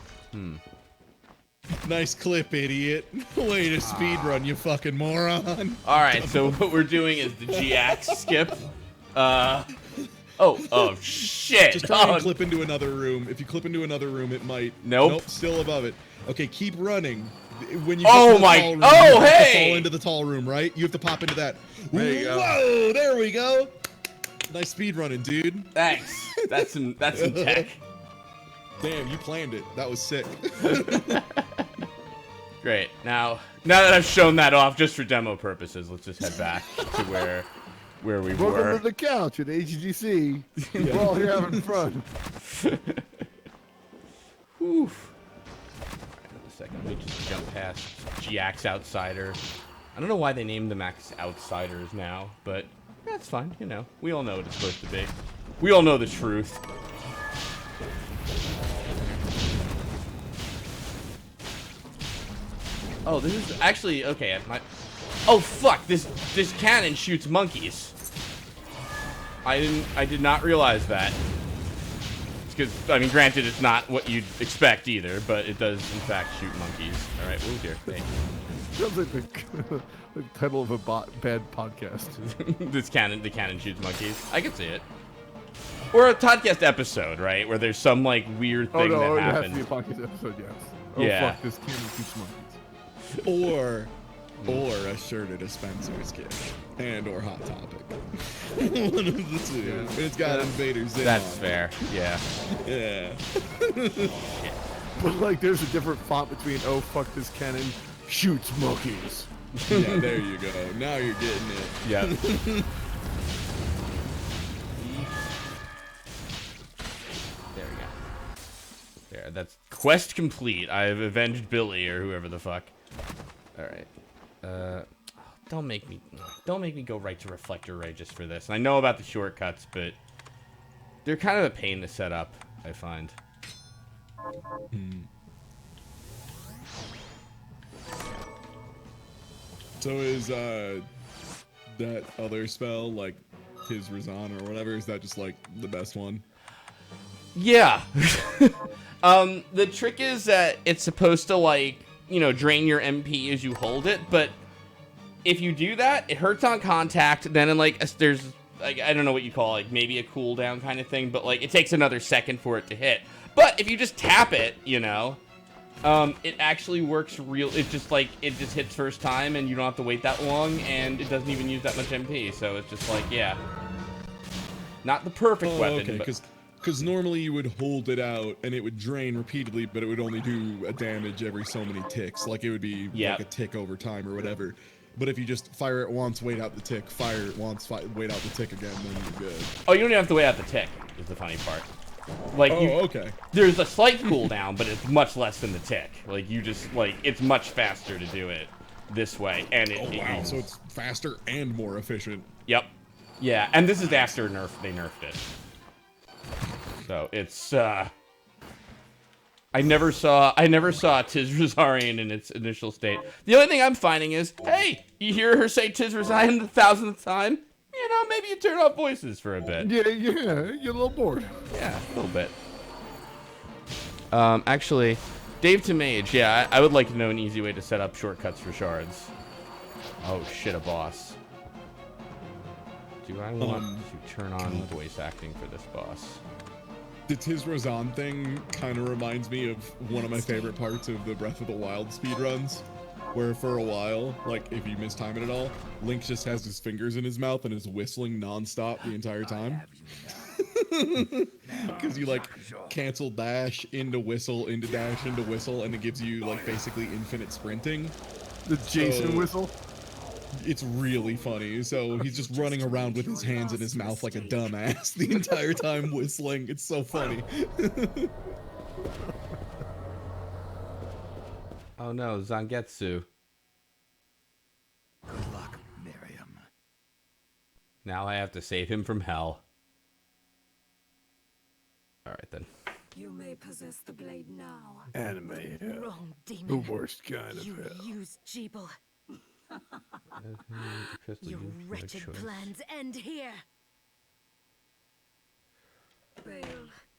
Nice clip, idiot. Way to speedrun, you fucking moron. Alright, so what we're doing is the GX skip. Oh, shit. Just try and clip into another room. If you clip into another room, it might... Nope. Still above it. Okay, keep running. When you Oh get to the my- tall room, oh, you have to hey! fall into the tall room, right? You have to pop into that. There you go. Whoa, there we go. Nice speed running, dude. Thanks. That's some tech. Damn, you planned it. That was sick. Great. Now that I've shown that off just for demo purposes, let's just head back to where we Welcome were. to the couch at HGC. We're all here having fun. Whew. Alright, a second. Let me just jump past GX Outsider. I don't know why they named them Outsiders now, but that's fine. You know, we all know what it's supposed to be. We all know the truth. Oh, this is actually okay. Oh fuck! This cannon shoots monkeys. I did not realize that. Because I mean, granted, it's not what you'd expect either, but it does in fact shoot monkeys. All right, we'll here. Hey. Sounds like the title of a bad podcast. The cannon shoots monkeys. I could see it. Or a podcast episode, right? Where there's some like weird thing that it has to happens. be a podcast episode, yes. Oh Yeah. fuck, this cannon shoots monkeys. Or a shirt at a Spencer's kid. And or Hot Topic. One of the two. Yeah. It's got invaders in That's on it. fair. Yeah. Yeah. But like, there's a different font between "Oh fuck, this cannon shoots monkeys." Yeah, there you go. Now you're getting it. Yeah. There we go. There, that's quest complete. I've avenged Billy or whoever the fuck. All right. Don't make me go right to Reflector Ray just for this. And I know about the shortcuts, but they're kind of a pain to set up, I find. So is that other spell, like his Razan or whatever, is that just like the best one? Yeah. The trick is that it's supposed to, like, you know, drain your MP as you hold it, but if you do that, it hurts on contact, then in, like, there's, like, I don't know what you call it, like, maybe a cooldown kind of thing, but, like, it takes another second for it to hit. But if you just tap it, you know, it actually works it just hits first time, and you don't have to wait that long, and it doesn't even use that much MP, so it's just like, yeah. Not the perfect weapon, okay, but... Because normally you would hold it out and it would drain repeatedly, but it would only do a damage every so many ticks. Like it would be like a tick over time or whatever. But if you just fire it once, wait out the tick, fire it once, wait out the tick again, then you're good. Oh, you don't even have to wait out the tick, is the funny part. Like, okay. There's a slight cooldown, but it's much less than the tick. Like, you just, like, it's much faster to do it this way. And wow, so it's faster and more efficient. Yep. Yeah, and this is after they nerfed it. So it's I never saw Tiz Rosarian in its initial state. The only thing I'm finding is, hey, you hear her say Tiz Rosarian the 1000th time? You know, maybe you turn off voices for a bit. Yeah, you're a little bored. Yeah, a little bit. Actually, Dave to Mage, yeah, I would like to know an easy way to set up shortcuts for shards. Oh shit, a boss. Do I want to turn on voice acting for this boss? The Tiz Rozan thing kind of reminds me of one of my favorite parts of the Breath of the Wild speedruns, where for a while, like if you mistime it at all, Link just has his fingers in his mouth and is whistling non-stop the entire time. Because you like cancel dash into whistle, into dash, into whistle, and it gives you like basically infinite sprinting. The Jason whistle? It's really funny. So he's just running around with his hands in his mouth like a dumbass the entire time whistling. It's so funny. Oh no, Zangetsu. Good luck, Miriam. Now I have to save him from hell. Alright then. You may possess the blade now. Anime hell. Wrong, demon. The worst kind of you hell. use Jeeble. Your wretched plans end here. Bale,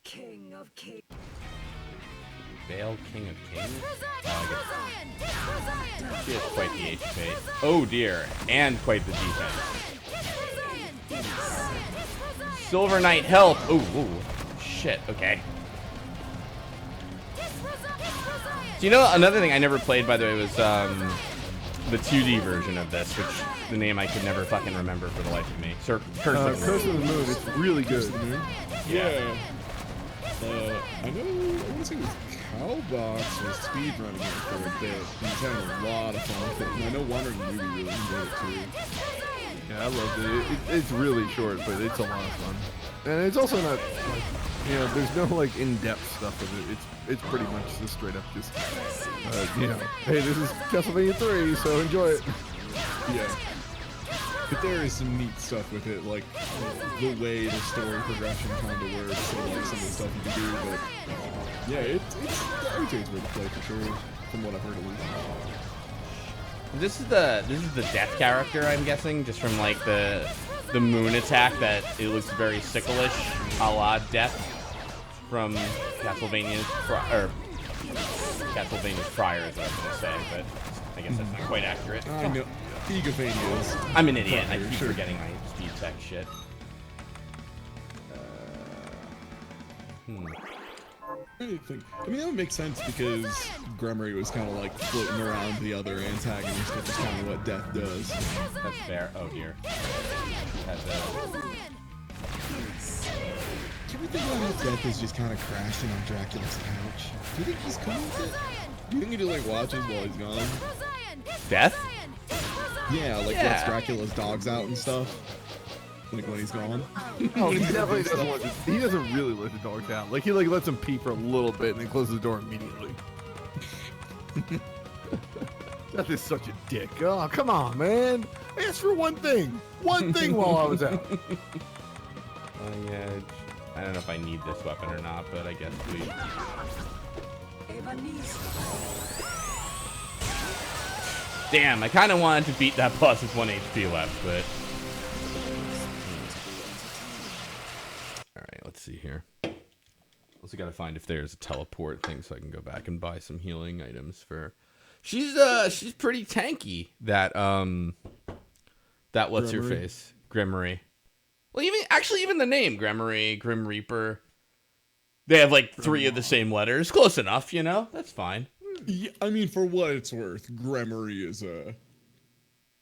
King of Kings. Bale, King of Kings? She has quite the HP. Oh dear, and quite the defense. Silver Knight help! Ooh, shit, okay. So you know, another thing I never played, by the way, was the 2D version of this, which the name I could never fucking remember for the life of me. Curse of the Moon. It's really good. Yeah. I want to say it was Cowbox was speedrunning it for a bit. He's having a lot of fun with it. And I know Wandering Ruby really enjoyed it too. Yeah, I loved it. It's really short, but it's a lot of fun. And it's also not, like, you know, there's no, like, in-depth stuff with it. It's pretty much just straight up just, you know, hey, this is Castlevania 3, so enjoy it. Yeah. But there is some neat stuff with it, like the way the story progression kind of works, and like some of the stuff you can do. But yeah, it's I would say it's worth a play for sure, from what I've heard at least. This is the death character, I'm guessing, just from like the moon attack that it looks very sickleish, a la Death from Castlevania's Prior, is what I was gonna say, but I guess that's not quite accurate. I know. Egofanias. I'm an idiot. I keep forgetting my speed tech shit. I mean, that would make sense because Gremory was kind of like floating around the other antagonist, which is kind of what Death does. That's fair. Oh dear. Do you think about how Death is just kind of crashing on Dracula's couch? Do you think he's cool with it? Do you think he just like watches while he's gone? Death? Yeah, like lets Dracula's dogs out and stuff. Like when he's gone. Oh, he definitely doesn't want to. He doesn't really let the dogs out. Like he like lets them pee for a little bit and then closes the door immediately. Death is such a dick. Oh, come on, man. I asked for one thing while I was out. Yeah, I don't know if I need this weapon or not, but I guess we. Damn, I kind of wanted to beat that boss with 1 HP left, but... Alright, let's see here. Also gotta find if there's a teleport thing so I can go back and buy some healing items for... She's pretty tanky, that what's her face? Gremory. Well, even the name, Gremory, Grim Reaper, they have like 3 of the same letters. Close enough, you know? That's fine. Yeah, I mean, for what it's worth, Gremory is a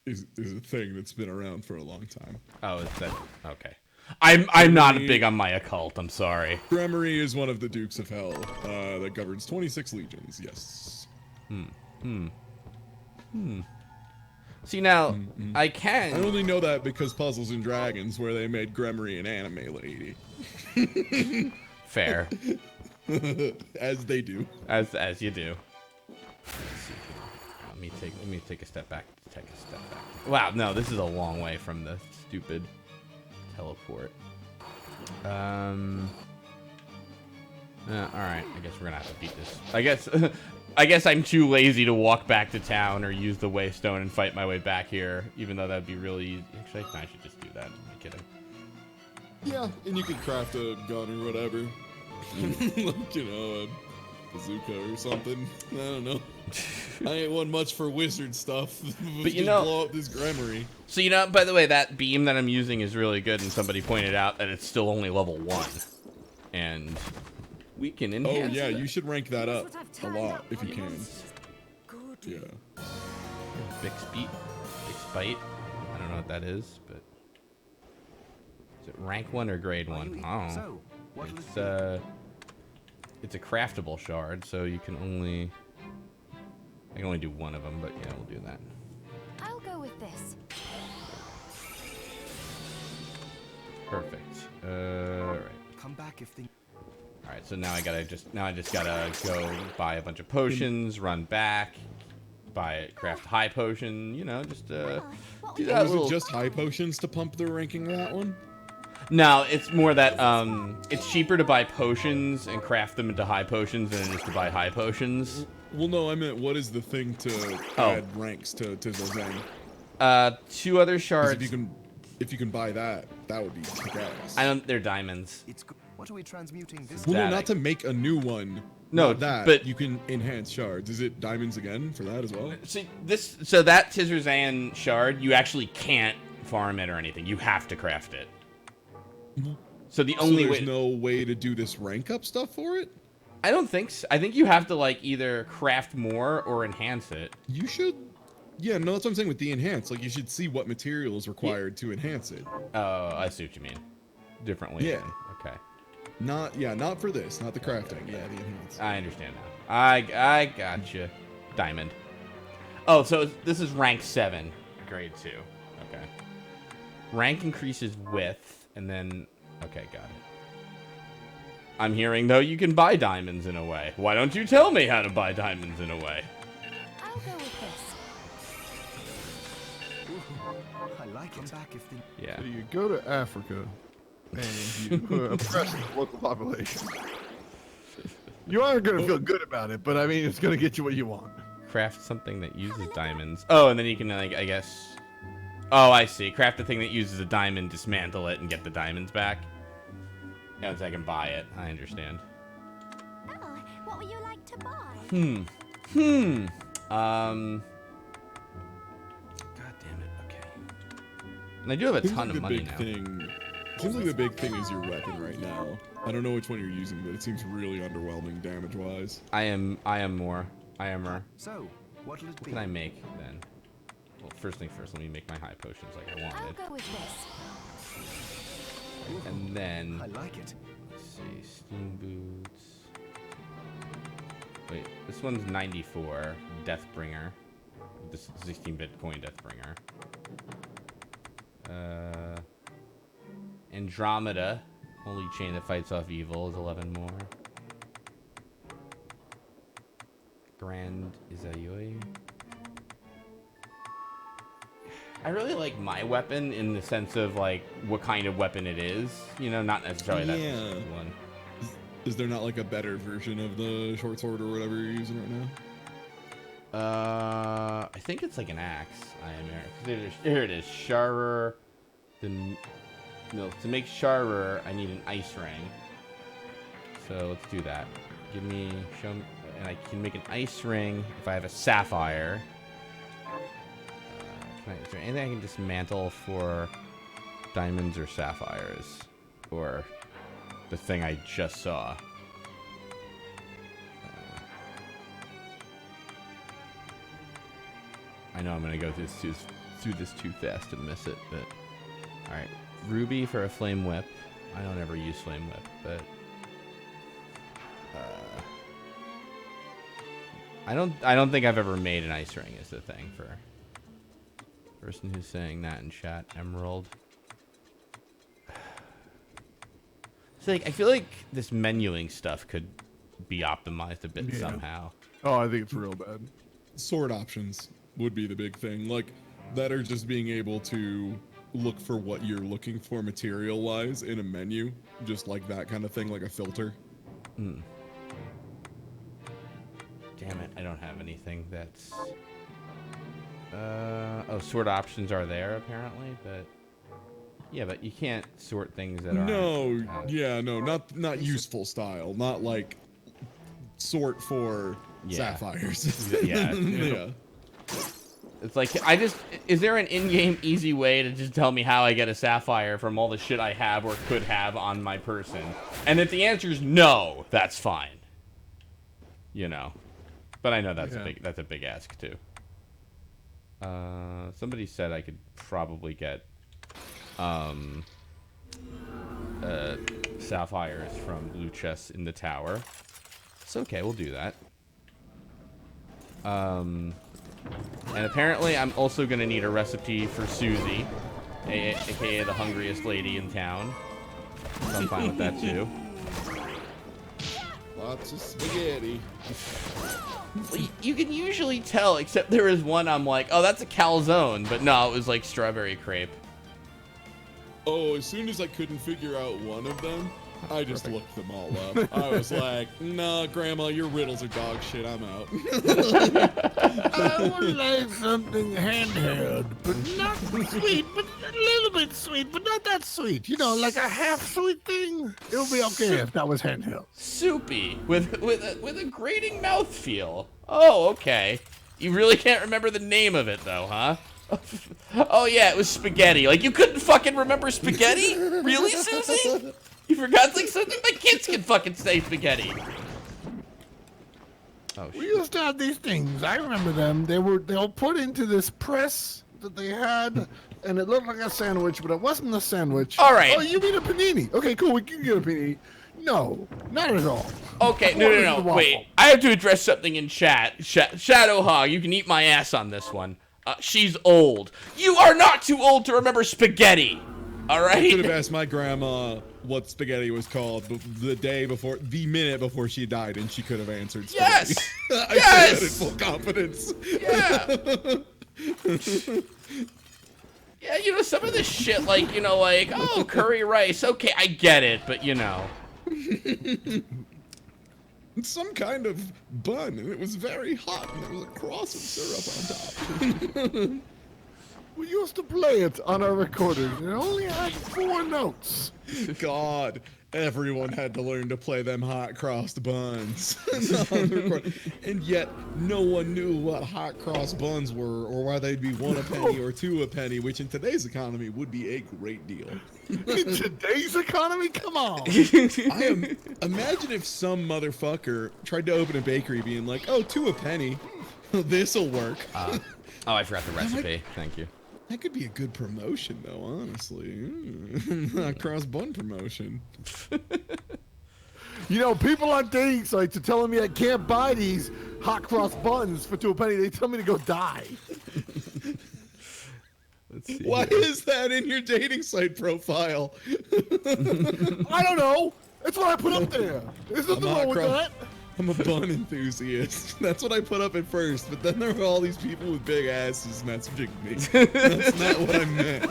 thing that's been around for a long time. Oh, is that okay? I'm not big on my occult. I'm sorry. Gremory is one of the Dukes of Hell that governs 26 legions. Yes. See now, I I can. only know that because Puzzles and Dragons, where they made Gremory an anime lady. Fair, As they do. as you do. Let me take a step back. Wow, no, this is a long way from the stupid teleport. All right, I guess we're gonna have to beat this. I guess I'm too lazy to walk back to town or use the Waystone and fight my way back here, even though that'd be really easy. Actually, I should just do that. I'm kidding. Yeah, and you could craft a gun or whatever. Like, you know, a bazooka or something. I don't know. I ain't one much for wizard stuff. But you Just know, blow up this Gremory. so you know, by the way, that beam that I'm using is really good, and somebody pointed out that it's still only level 1, and we can enhance. Oh yeah, that. you should rank that up a lot if you can. Yeah. Big Spite. I don't know what that is, but is it rank 1 or grade 1? Oh, it's a craftable shard, so you can only. I can only do one of them, but yeah, we'll do that. I'll go with this. Perfect. All right. Come back if the. All right, so now I just gotta go buy a bunch of potions, run back, craft high potion. You know, just do that Was little. it just high potions to pump the ranking of that one? No, it's more that it's cheaper to buy potions and craft them into high potions than it is to buy high potions. Well, no, I meant what is the thing to add ranks to Zozang? 2 other shards. If you can buy that, that would be kick-ass. They're diamonds. What are we transmuting this? Well, no, That not to make a new one. No, not that, but you can enhance shards. Is it diamonds again for that as well? See so that Tizerzan shard, you actually can't farm it or anything. You have to craft it. So the only there's way. no way to do this rank up stuff for it? I don't think so. I think you have to like either craft more or enhance it. You should. Yeah, no, that's what I'm saying with the enhance. Like, you should see what material is required to enhance it. Oh, I see what you mean. Differently. Yeah. Then. Okay. Not for this. Not the crafting. Yeah, the enhance. I understand now. I gotcha. Diamond. Oh, so this is rank 7, grade 2. Okay. Rank increases with, and then. Okay, got it. I'm hearing though you can buy diamonds in a way. Why don't you tell me how to buy diamonds in a way? I'll go with this. I like it. Back if the. Yeah. So you go to Africa and you oppress the local population. You aren't going to feel good about it, but I mean, it's going to get you what you want. Craft something that uses diamonds. Oh, and then you can, like, I guess. Oh, I see. Craft a thing that uses a diamond, dismantle it, and get the diamonds back. Yeah, so I can buy it. I understand. Oh, what would you like to buy? God damn it. Okay. And I do have a ton of money now. Seems like the big thing is your weapon right now. I don't know which one you're using, but it seems really underwhelming damage-wise. I am more. So, what'll it What be? can I make then? Well, first thing first, let me make my high potions like I I'll wanted. go with this. And then, I like it. let's see, steam boots. Wait, this one's 94, Deathbringer. This 16-bit coin Deathbringer. Andromeda, holy chain that fights off evil, is 11 more. Grand Izayoi. I really like my weapon in the sense of like what kind of weapon it is. You know, not necessarily that specific one. Is there not like a better version of the short sword or whatever you're using right now? I think it's like an axe. Here it is. Sharer. No, to make Sharer, I need an ice ring. So let's do that. Show me, and I can make an ice ring if I have a sapphire. Is there anything I can dismantle for diamonds or sapphires? Or the thing I just saw? I know I'm gonna go through this too fast to miss it, but alright. ruby for a flame whip. I don't ever use flame whip, but I don't think I've ever made an ice ring is the thing for person who's saying that in chat. Emerald. So like, I feel like this menuing stuff could be optimized a bit somehow. Oh, I think it's real bad. Sword options would be the big thing. Like, that are just being able to look for what you're looking for material-wise in a menu. Just like that kind of thing, like a filter. Hmm. Damn it, I don't have anything that's... oh, sort options are there, apparently, but... Yeah, but you can't sort things that are... No, yeah, no, not useful style. Not like sort for sapphires. Yeah. Yeah. It's like, is there an in-game easy way to just tell me how I get a sapphire from all the shit I have or could have on my person? And if the answer is no, that's fine. You know. But I know that's a big ask too. Somebody said I could probably get sapphires from blue chests in the tower. It's okay, we'll do that. And apparently I'm also gonna need a recipe for Susie, aka the hungriest lady in town. So I'm fine with that too. Lots of spaghetti. Well, you can usually tell, except there was one I'm like, oh, that's a calzone, but no, it was like strawberry crepe. Oh, as soon as I couldn't figure out one of them, I just looked them all up. I was like, nah, Grandma, your riddles are dog shit. I'm out. I would like something handheld, but not sweet, but a little bit sweet, but not that sweet. You know, like a half-sweet thing. It would be okay if that was handheld. Soupy, with a grating mouthfeel. Oh, okay. You really can't remember the name of it, though, huh? Oh, yeah, it was spaghetti. Like, you couldn't fucking remember spaghetti? Really, Susie? You forgot like something? My kids can fucking say spaghetti. Oh, shit. We used to have these things. I remember them. They were put into this press that they had, and it looked like a sandwich, but it wasn't a sandwich. All right. Oh, you mean a panini? Okay, cool. We can get a panini. No, not at all. Okay, no. Wait, I have to address something in chat. Shadow Hog, you can eat my ass on this one. She's old. You are not too old to remember spaghetti. All right. I could have asked my grandma what spaghetti was called the minute before she died, and she could have answered spaghetti. Yes. I said that in full confidence. Yeah. Yeah, you know, some of this shit, like, you know, like, oh, curry rice. Okay, I get it, but you know. It's some kind of bun, and it was very hot, and there was a cross of syrup on top. We used to play it on our recorders, and it only had 4 notes. God, everyone had to learn to play them hot crossed buns. And yet, no one knew what hot cross buns were, or why they'd be 1 a penny or 2 a penny, which in today's economy would be a great deal. In today's economy? Come on. Imagine if some motherfucker tried to open a bakery being like, oh, 2 a penny. This'll work. Oh, I forgot the recipe. Thank you. That could be a good promotion, though, honestly. Hot cross bun promotion. You know, people on dating sites are telling me I can't buy these hot cross buns for 2 a penny. They tell me to go die. Let's see. Why is that in your dating site profile? I don't know. That's what I put up there. There's nothing wrong with that. I'm a bun enthusiast. That's what I put up at first, but then there were all these people with big asses messaging me. That's not what I meant.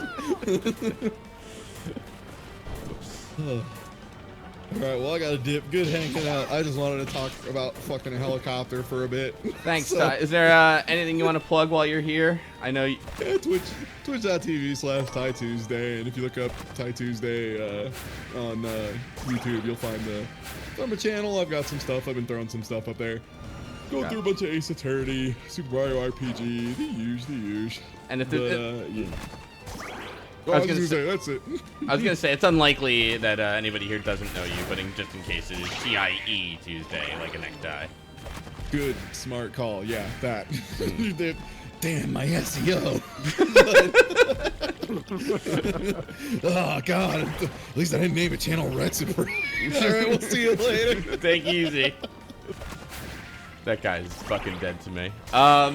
Alright, well, I gotta dip. Good hanging out. I just wanted to talk about fucking a helicopter for a bit. Thanks, Ty. Is there anything you want to plug while you're here? I know. Yeah, Twitch.tv/Ty Tuesday, and if you look up Ty Tuesday on YouTube, you'll find my channel. I've got some stuff. I've been throwing some stuff up there. Going through a bunch of Ace Attorney, Super Mario RPG, the usual. And if yeah. I was gonna say, that's it. I was gonna say it's unlikely that anybody here doesn't know you, but just in case, it is TIE Tuesday, like a necktie. Good, smart call. Yeah, that. Damn, my SEO. Oh God! At least I didn't name a channel recipe. All right, we'll see you later. Take it easy. That guy's fucking dead to me. All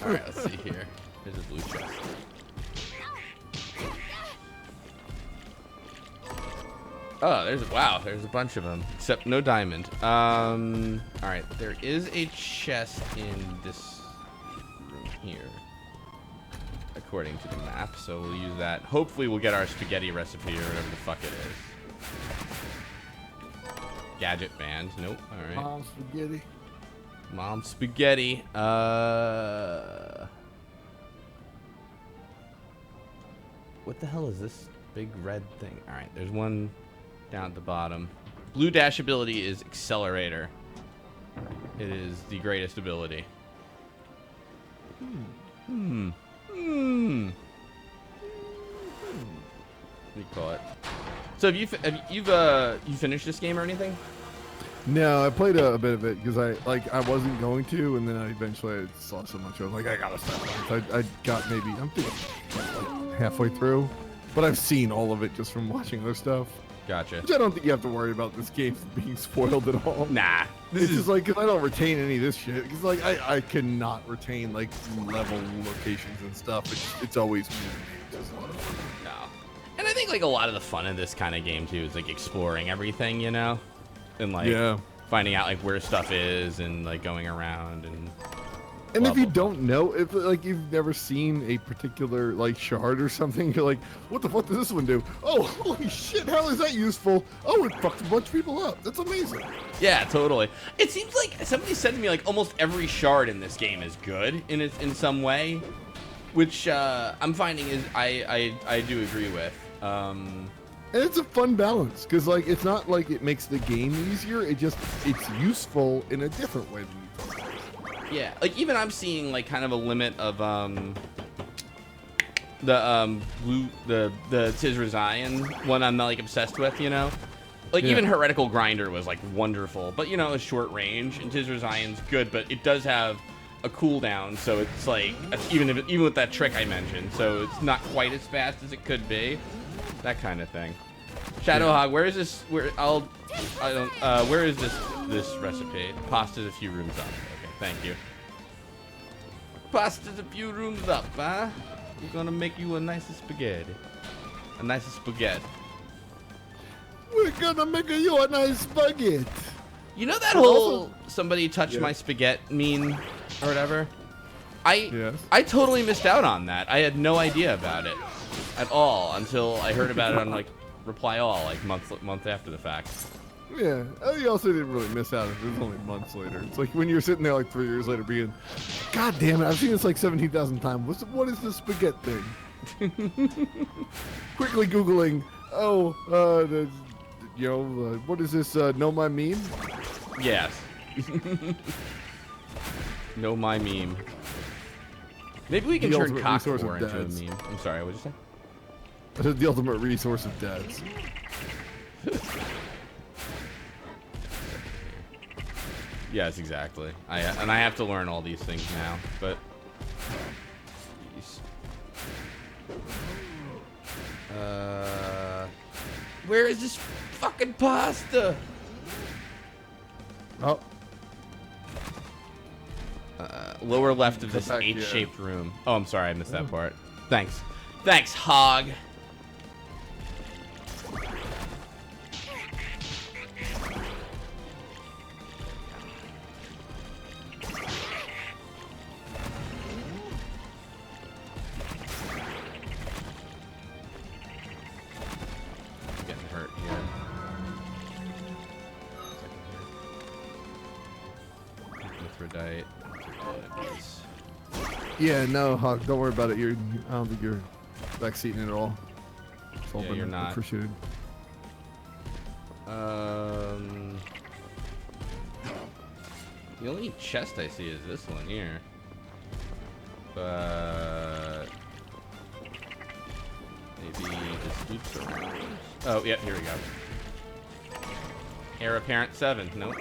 right, let's see here. There's a blue chest. Oh, there's a bunch of them, except no diamond. All right, there is a chest in this room here, according to the map. So we'll use that. Hopefully, we'll get our spaghetti recipe or whatever the fuck it is. Gadget band. Nope. All right. Mom spaghetti. Mom spaghetti. What the hell is this big red thing? All right, there's one down at the bottom. Blue dash ability is accelerator. It is the greatest ability. What do you call it? So have you finished this game or anything? No, I played a bit of it because I wasn't going to, and then I eventually saw so much. I was like, I gotta stop. I got maybe I'm thinking like halfway through, but I've seen all of it just from watching other stuff. Gotcha. Which I don't think you have to worry about this game being spoiled at all. Nah, this is just like, cause I don't retain any of this shit. Cause like I cannot retain like level locations and stuff. It's always no. And I think like a lot of the fun of this kind of game too is like exploring everything, you know. And like finding out like where stuff is and like going around and if you don't know, if like you've never seen a particular like shard or something, you're like, what the fuck does this one do? Oh, holy shit, how is that useful? Oh, it fucked a bunch of people up. That's amazing. Yeah, totally. It seems like somebody said to me like almost every shard in this game is good in some way, which I'm finding is I do agree with. And it's a fun balance because like it's not like it makes the game easier. It's useful in a different way than you thought. Yeah, like even I'm seeing like kind of a limit of the Tis Resian one I'm not like obsessed with, you know. Like even Heretical Grinder was like wonderful, but you know, it's short range, and Tis Resian's good, but it does have a cooldown, so it's like even with that trick I mentioned, so it's not quite as fast as it could be. That kind of thing. Shadowhog, where is this? Where is this recipe? Pasta's a few rooms up. Okay, thank you. Pasta's a few rooms up, huh? We're gonna make you a nice spaghetti. A nice spaghetti. We're gonna make you a nice spaghetti. You know that whole somebody touched my spaghetti meme or whatever? I totally missed out on that. I had no idea about it at all until I heard about it on like Reply All, like month after the fact. Yeah, you also didn't really miss out. It was only months later. It's like when you're sitting there like 3 years later being, God damn it, I've seen this like 17,000 times. What is this spaghetti thing? Quickly Googling, what is this, Know My Meme? Yes. Know My Meme. Maybe we can turn cockboar into a meme. I'm sorry, what'd you say? That is the ultimate resource of dads. Yes, exactly. I have to learn all these things now, but where is this fucking pasta? Oh. Lower left of this H-shaped room. Oh, I'm sorry, I missed that part. Thanks, Hog. Yeah, no, Hawk, don't worry about it. I don't think you're backseating it at all. It's all Yeah, been you're not. appreciated. The only chest I see is this one here. But maybe this loops around. Oh, yeah, here we go. Heir apparent 7. Nope.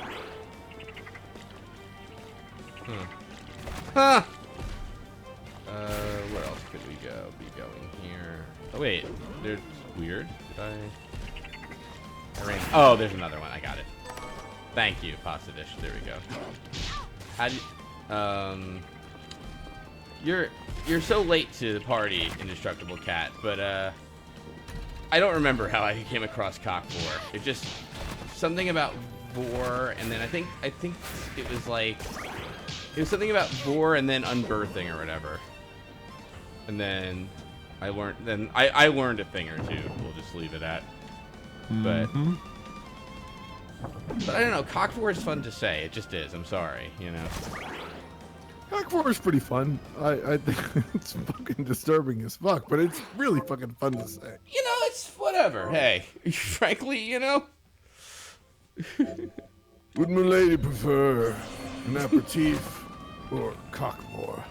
Where else could we go? Be going here. Oh, wait. They're weird. Did I ran... Oh, there's another one. I got it. Thank you, Pasta Dish. There we go. How do you... You're so late to the party, Indestructible Cat, but, I don't remember how I came across Cock Vor. It just... Something about Vor, and then I think it was like... It was something about Vor and then unbirthing or whatever. And then I learned I learned a thing or two. We'll just leave it at. But I don't know, Cock Vor is fun to say. It just is. I'm sorry, you know. Cock Vor is pretty fun. I think it's fucking disturbing as fuck, but it's really fucking fun to say. You know, it's whatever. Hey, frankly, you know. Would my lady prefer an aperitif or Cock Vor?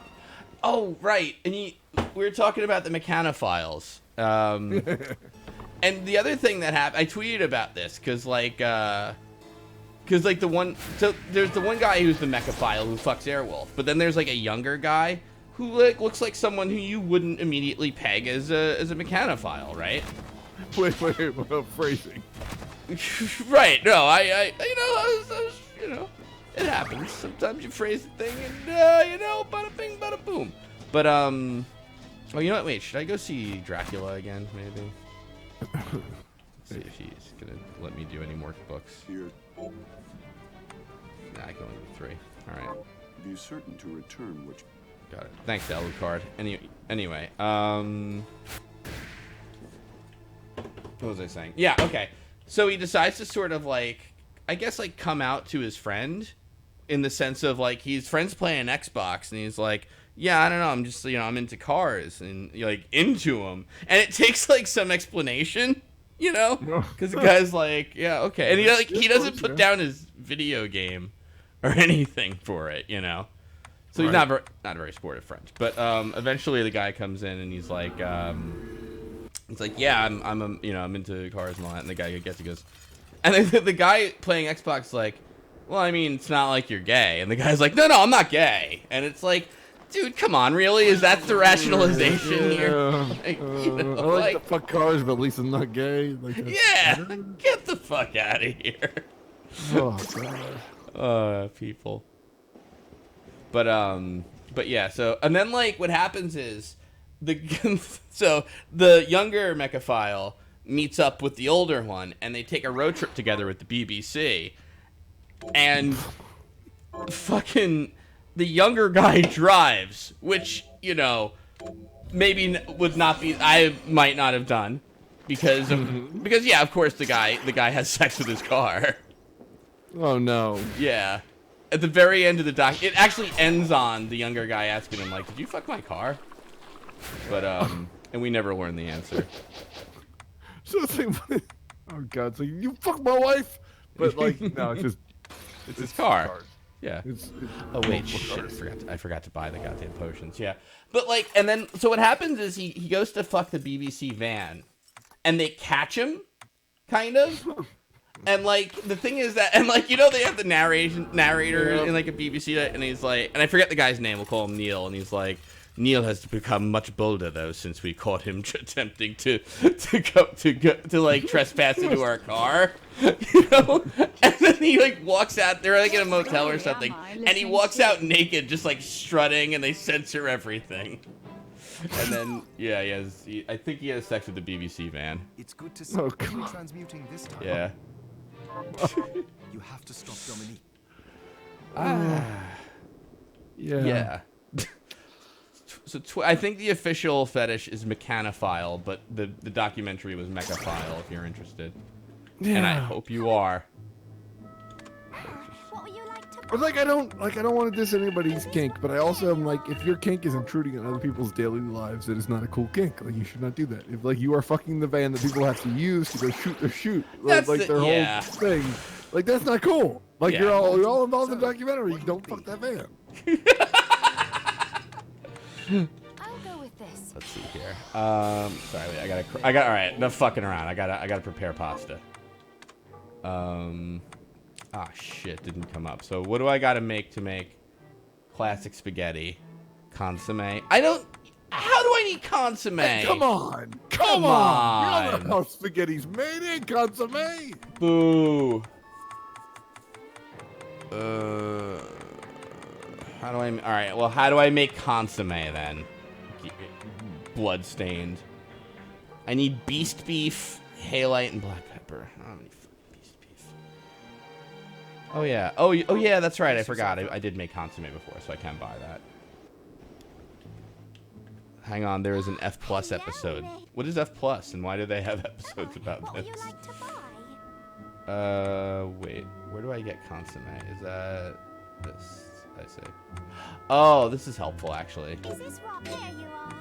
Oh, right. And we were talking about the mechanophiles. And the other thing that happened, I tweeted about this because like the one, so there's the one guy who's the mechaphile who fucks Airwolf, but then there's like a younger guy who like looks like someone who you wouldn't immediately peg as a mechanophile, right? Wait, what phrasing? Right. No, I you know, it happens. Sometimes you phrase the thing and, you know, bada bing, bada boom. But, oh, you know what? Wait, should I go see Dracula again, maybe? Let's see if he's gonna let me do any more books. Here. Nah, I can only do 3. Alright. Be certain to return what you... Got it. Thanks, Alucard. Anyway, what was I saying? Yeah, okay. So he decides to sort of, like, I guess, like, come out to his friend in the sense of, like, his friend's playing Xbox, and he's like, yeah, I don't know, I'm just, you know, I'm into cars, and, like, into them. And it takes, like, some explanation, you know? Because the guy's like, yeah, okay. And he doesn't put down his video game or anything for it, you know? So he's not a very sportive friend. But eventually the guy comes in, and he's like, yeah, I'm into cars and all that. And the guy he goes, and then the guy playing Xbox is like, well, I mean, it's not like you're gay. And the guy's like, no, I'm not gay. And it's like, dude, come on, really? Is that the rationalization here? Like, you know, I like to fuck cars, but at least I'm not gay. Like, yeah, get the fuck out of here. Oh, God. People. But yeah, so, and then, like, what happens is, so the younger mechaphile meets up with the older one, and they take a road trip together with the BBC, and fucking the younger guy drives, which, you know, maybe would not be, I might not have done, because yeah, of course the guy has sex with his car. Oh no. Yeah. At the very end of the doc, it actually ends on the younger guy asking him, like, did you fuck my car? But, and we never learned the answer. So it's like, oh God, it's like, you fuck my wife? But, like, no, it's just... It's his car. Yeah. It's oh, wait, shit, I forgot to buy the goddamn potions, yeah. But, like, and then, so what happens is he goes to fuck the BBC van, and they catch him, kind of. And, like, the thing is that, and, like, you know, they have the narrator in, like, a BBC, and he's like, and I forget the guy's name, we'll call him Neil, and he's like, Neil has become much bolder, though, since we caught him attempting to like, trespass into our car, you know? And then he, like, walks out, they're, like, in a motel or something, and he walks out naked, just, like, strutting, and they censor everything. And then, yeah, I think he has sex with the BBC van. It's good to see you transmuting this time. Yeah. You have to stop Dominique. Yeah. So I think the official fetish is mechanophile, but the documentary was mechaphile, if you're interested. Yeah. And I hope you are. What would you like to... But, like, I don't want to diss anybody's kink, but I also am like, if your kink is intruding on other people's daily lives, it is not a cool kink. Like, you should not do that. If, like, you are fucking the van that people have to use to go shoot their shoot, like their whole thing, like, that's not cool. Like, you're all involved in the documentary. You don't fuck that van. I'll go with this. Let's see here. Sorry, wait, I got. All right, enough fucking around. I gotta prepare pasta. Shit, didn't come up. So what do I gotta make to make classic spaghetti? Consomme. I don't. How do I need consomme? Hey, come on. Come You on. don't know how spaghetti's made in consomme. Boo. How do I? All right. Well, how do I make consomme then? Bloodstained. I need beast beef, halite, and black pepper. I don't need fucking beast beef. Oh yeah. Oh yeah. That's right. I forgot. I did make consomme before, so I can buy that. Hang on. There is an F+ episode. What is F+, and why do they have episodes about this? Wait. Where do I get consomme? Is that this? I say. Oh, this is helpful actually. Is this rock? There you are.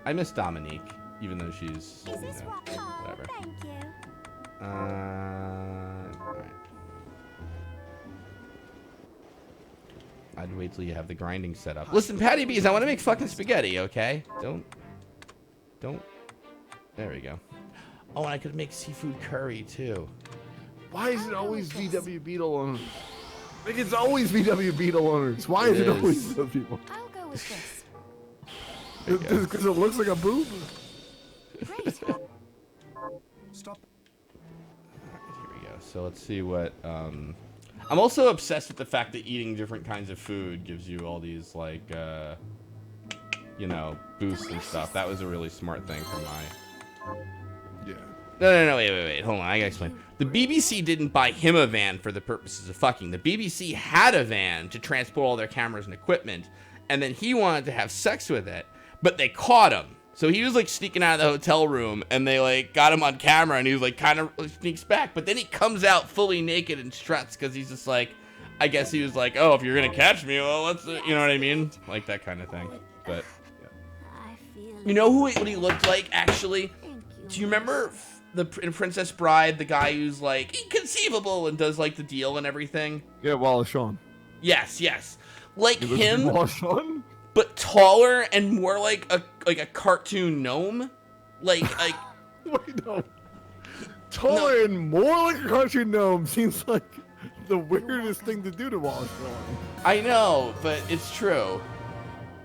I miss Dominique, even though she's Is this rock? Oh, whatever. thank you. Alright. I'd wait till you have the grinding set up. Listen, Patty B's, I want to make fucking spaghetti, okay? Don't. There we go. Oh, and I could make seafood curry too. Why is it always VW Beetle owners? Like, it's always VW Beetle owners. Why is it always those people? I'll go with this. Because it looks like a boob. Great. Stop. Here we go. So let's see what. I'm also obsessed with the fact that eating different kinds of food gives you all these like, you know, boosts and stuff. That was a really smart thing for my. Yeah. No, wait. Hold on, I gotta explain. The BBC didn't buy him a van for the purposes of fucking. The BBC had a van to transport all their cameras and equipment, and then he wanted to have sex with it, but they caught him. So he was like sneaking out of the hotel room, and they like got him on camera, and he was like kind of sneaks back, but then he comes out fully naked and struts because he's just like, I guess he was like, oh, if you're gonna catch me, well, let's, you know what I mean, like that kind of thing. But you know what he looked like actually? Do you remember in Princess Bride, the guy who's like inconceivable and does like the deal and everything? Yeah, Wallace Shawn. Yes. Like him, Wallace Shawn? but taller and more like a cartoon gnome. Like Wait, no. Taller and more like a cartoon gnome seems like the weirdest thing to do to Wallace Shawn. I know, but it's true.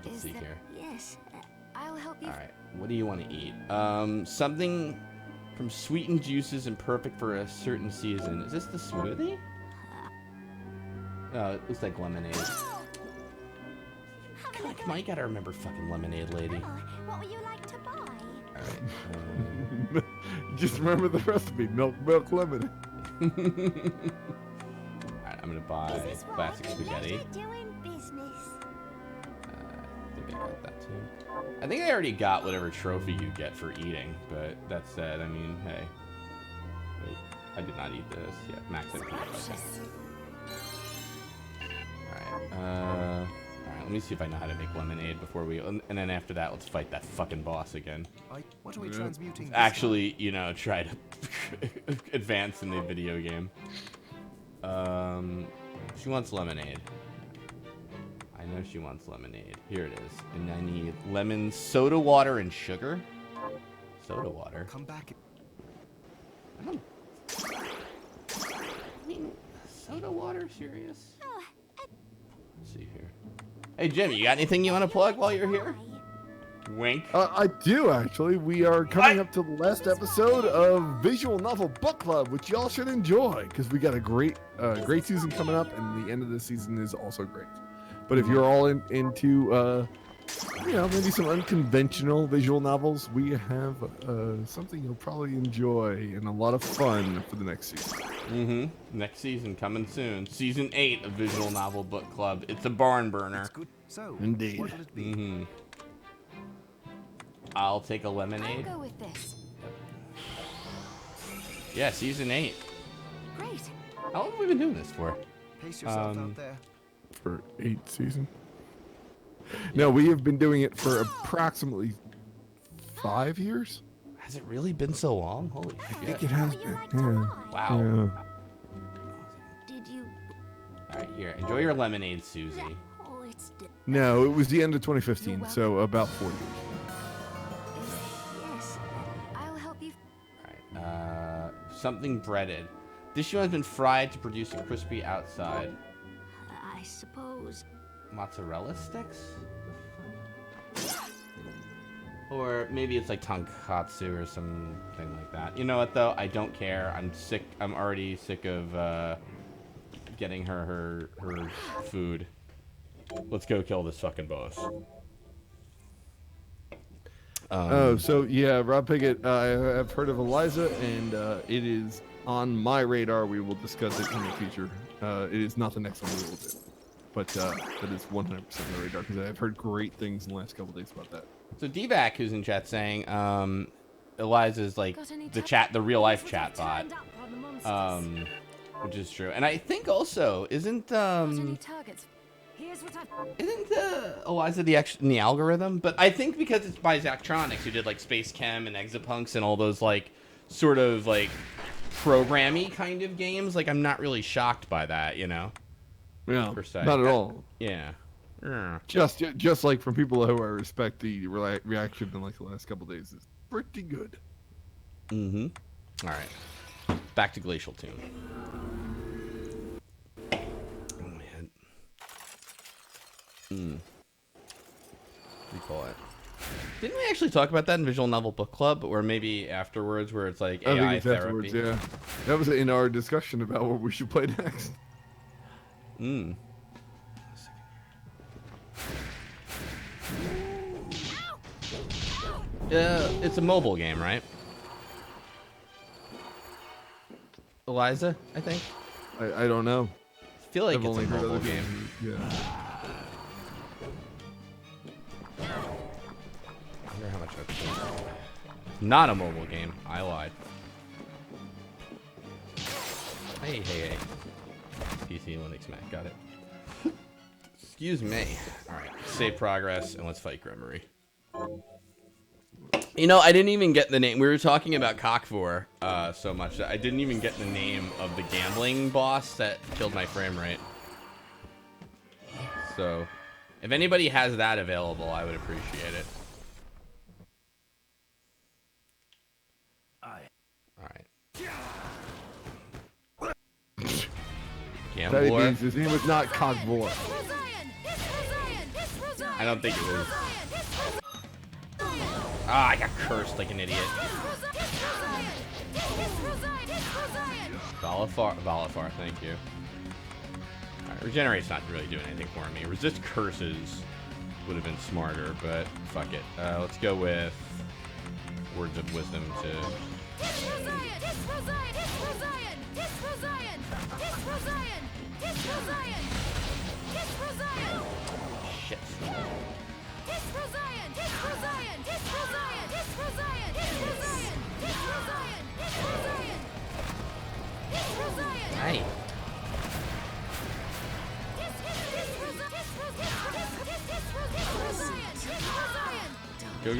Let's see here. Yes. I'll help you. All right, what do you want to eat? Something from sweetened juices and perfect for a certain season. Is this the smoothie? No, it looks like lemonade. God, come on, you gotta remember fucking lemonade, lady. What would you like to buy? Alright. Just remember the recipe: milk, lemon. Alright, I'm gonna buy classic spaghetti. Doing business. I think I got that too. I think I already got whatever trophy you get for eating, but that said, I mean, hey. Wait, I did not eat this. Yeah, max it. Alright, let me see if I know how to make lemonade before we, and then after that, let's fight that fucking boss again. What are we transmuting? Actually, you know, try to advance in the video game. She wants lemonade. I know she wants lemonade. Here it is. And I need lemon, soda water, and sugar. Soda water. Come back. I mean, soda water? Serious? Let's see here. Hey, Jim, you got anything you want to plug while you're here? Wink. I do, actually. We are coming up to the last episode of Visual Novel Book Club, which y'all should enjoy, because we got a great season coming up, and the end of the season is also great. But if you're all into, you know, maybe some unconventional visual novels, we have something you'll probably enjoy and a lot of fun for the next season. Mm-hmm. Next season coming soon. Season 8 of Visual Novel Book Club. It's a barn burner. Good. So, indeed. What will it be? Mm-hmm. I'll take a lemonade. I'll go with this. Yeah, season 8. Great. How long have we been doing this for? Pace yourself out there. For 8 seasons. No, we have been doing it for approximately 5 years. Has it really been so long? Holy I shit. think it has been. Wow. Yeah. Did you? Alright, here. Enjoy your lemonade, Susie. Oh, it's. No, it was the end of 2015, so about 4 years. Yes. I'll help you. Alright, something breaded. This one has been fried to produce a crispy outside. I suppose. Mozzarella sticks? Or maybe it's like tonkatsu or something like that. You know what, though? I don't care. I'm sick. I'm already sick of getting her food. Let's go kill this fucking boss. So yeah, Rob Piggott, I've heard of Eliza, and it is on my radar. We will discuss it in the future. It is not the next one we will do, but that is 100% on the radar because I've heard great things in the last couple days about that. So DVAC, who's in chat, saying Eliza's like the real life chat bot, which is true. And I think also isn't Eliza in the algorithm? But I think because it's by Zachtronics, who did like Space Chem and Exapunks and all those like sort of like programmy kind of games. Like I'm not really shocked by that, you know? Yeah, per se. not at all. Yeah. Just like from people who I respect, the reaction in like the last couple days is pretty good. Mm-hmm. All right. Back to Glacial Tomb. Oh man. Recall it. Didn't we actually talk about that in Visual Novel Book Club, or maybe afterwards, where it's like AI therapy? Yeah, that was in our discussion about what we should play next. Hmm. It's a mobile game, right? Eliza, I think. I don't know. I feel like it's a mobile game. Yeah. I wonder how much I've played. Not a mobile game. I lied. Hey. PC Linux Mac. Got it. Excuse me. Alright. Save progress and let's fight Gremory. You know, I didn't even get the name. We were talking about Cockvor so much that I didn't even get the name of the gambling boss that killed my frame rate. So, if anybody has that available, I would appreciate it. Alright. Gambler. His name was not Cockvor. I don't think it was. Ah, I got cursed like an idiot. Valafar, thank you. Alright, Regenerate's not really doing anything for me. Resist Curses would have been smarter, but fuck it. Let's go with Words of Wisdom to... Shit. Hey. Go.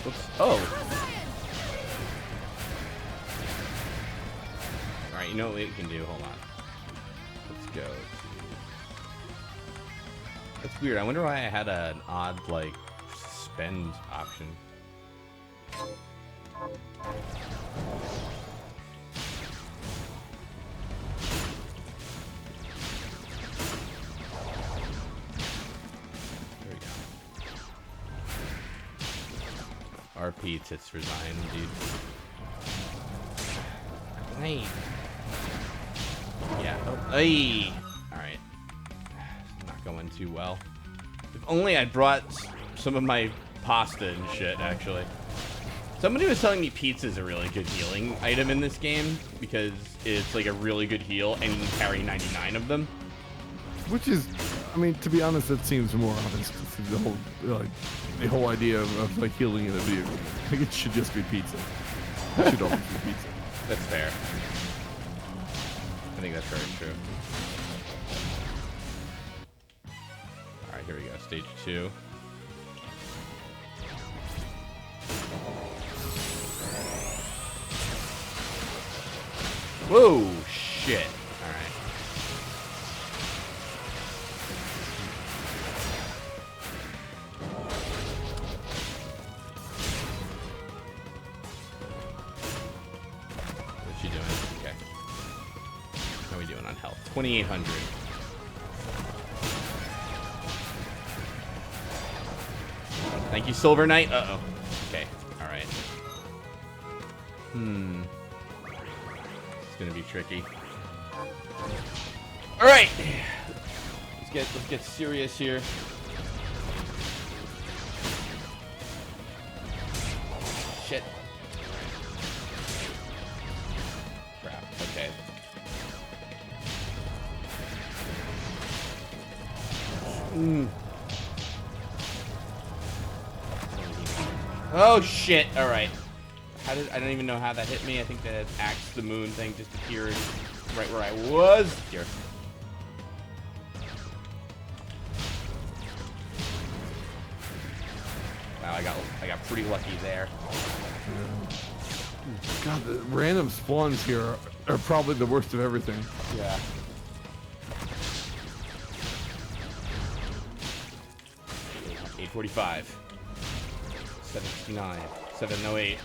Oops. Oh. Alright, you know what we can do? Hold on. Let's go. That's weird. I wonder why I had an odd, like, spend option. There we go. RP tits for Zion, dude. Hey. Yeah. Oh, hey. Alright. Not going too well. If only I brought some of my pasta and shit, actually. Somebody was telling me pizza's a really good healing item in this game because it's like a really good heal and you can carry 99 of them. Which is, I mean, to be honest, that seems more honest. The whole idea of like healing in a video game. I think it should just be pizza. It should always be pizza. That's fair. I think that's very true. Alright, here we go. Stage 2. Whoa, shit. Alright. What's she doing? Okay. health. 2,800. Thank you, Silver Knight. Uh-oh. Okay. All right. It's gonna be tricky. All right. Let's get serious here. Shit. Crap. Okay. Oh shit! All right. I don't even know how that hit me. I think that Axe the Moon thing just appeared right where I was. Here. Wow, I got pretty lucky there. God, the random spawns here are probably the worst of everything. Yeah. $845. 769. 708.